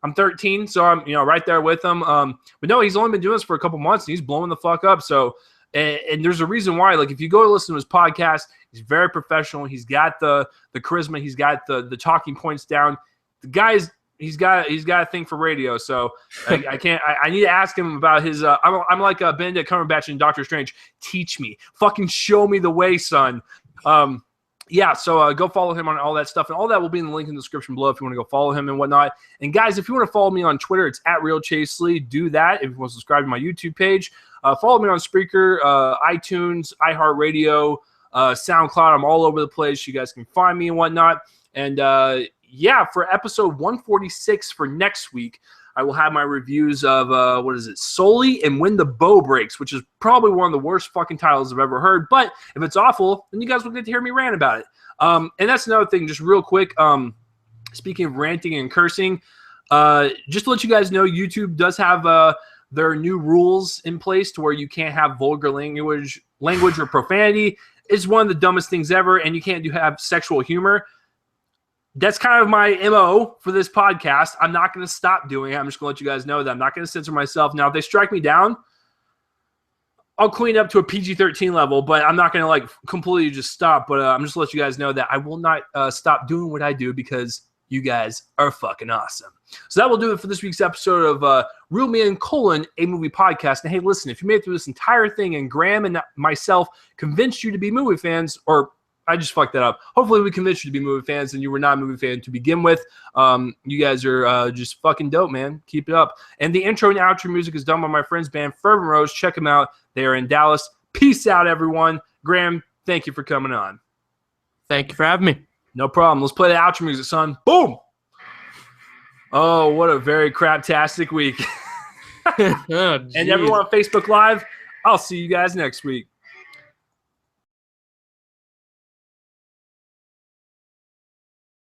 Speaker 1: I'm 13, so I'm right there with him. But no, he's only been doing this for a couple months, and he's blowing the fuck up. So, and there's a reason why. Like, if you go to listen to his podcast, he's very professional. He's got the charisma. He's got the talking points down. The guy's he's got a thing for radio. So I can't. I need to ask him about his. I'm like Benedict Cumberbatch in Doctor Strange. Teach me, fucking show me the way, son. Yeah, so go follow him on all that stuff, and all that will be in the link in the description below if you want to go follow him and whatnot. And guys, if you want to follow me on Twitter, it's at RealChaseLee. Do that. If you want to subscribe to my YouTube page, follow me on Spreaker, iTunes, iHeartRadio, SoundCloud. I'm all over the place. You guys can find me and whatnot. And yeah, for episode 146 for next week, I will have my reviews of, Sully and When the Bow Breaks, which is probably one of the worst fucking titles I've ever heard. But if it's awful, then you guys will get to hear me rant about it. And that's another thing, just real quick. Speaking of ranting and cursing, just to let you guys know, YouTube does have their new rules in place to where you can't have vulgar language or profanity. It's one of the dumbest things ever, and you can't have sexual humor. That's kind of my MO for this podcast. I'm not going to stop doing it. I'm just going to let you guys know that I'm not going to censor myself. Now, if they strike me down, I'll clean up to a PG-13 level, but I'm not going to like completely just stop. But I'm just going to let you guys know that I will not stop doing what I do because you guys are fucking awesome. So that will do it for this week's episode of Real Man: A Movie Podcast. And hey, listen, if you made it through this entire thing and Graham and myself convinced you to be movie fans, or I just fucked that up. Hopefully we convinced you to be movie fans and you were not a movie fan to begin with. You guys are just fucking dope, man. Keep it up. And the intro and outro music is done by my friends band Fervent Roze. Check them out. They are in Dallas. Peace out, everyone. Graham, thank you for coming on.
Speaker 2: Thank you for having me.
Speaker 1: No problem. Let's play the outro music, son. Boom. Oh, what a very craptastic week.
Speaker 2: Oh,
Speaker 1: and everyone on Facebook Live, I'll see you guys next week.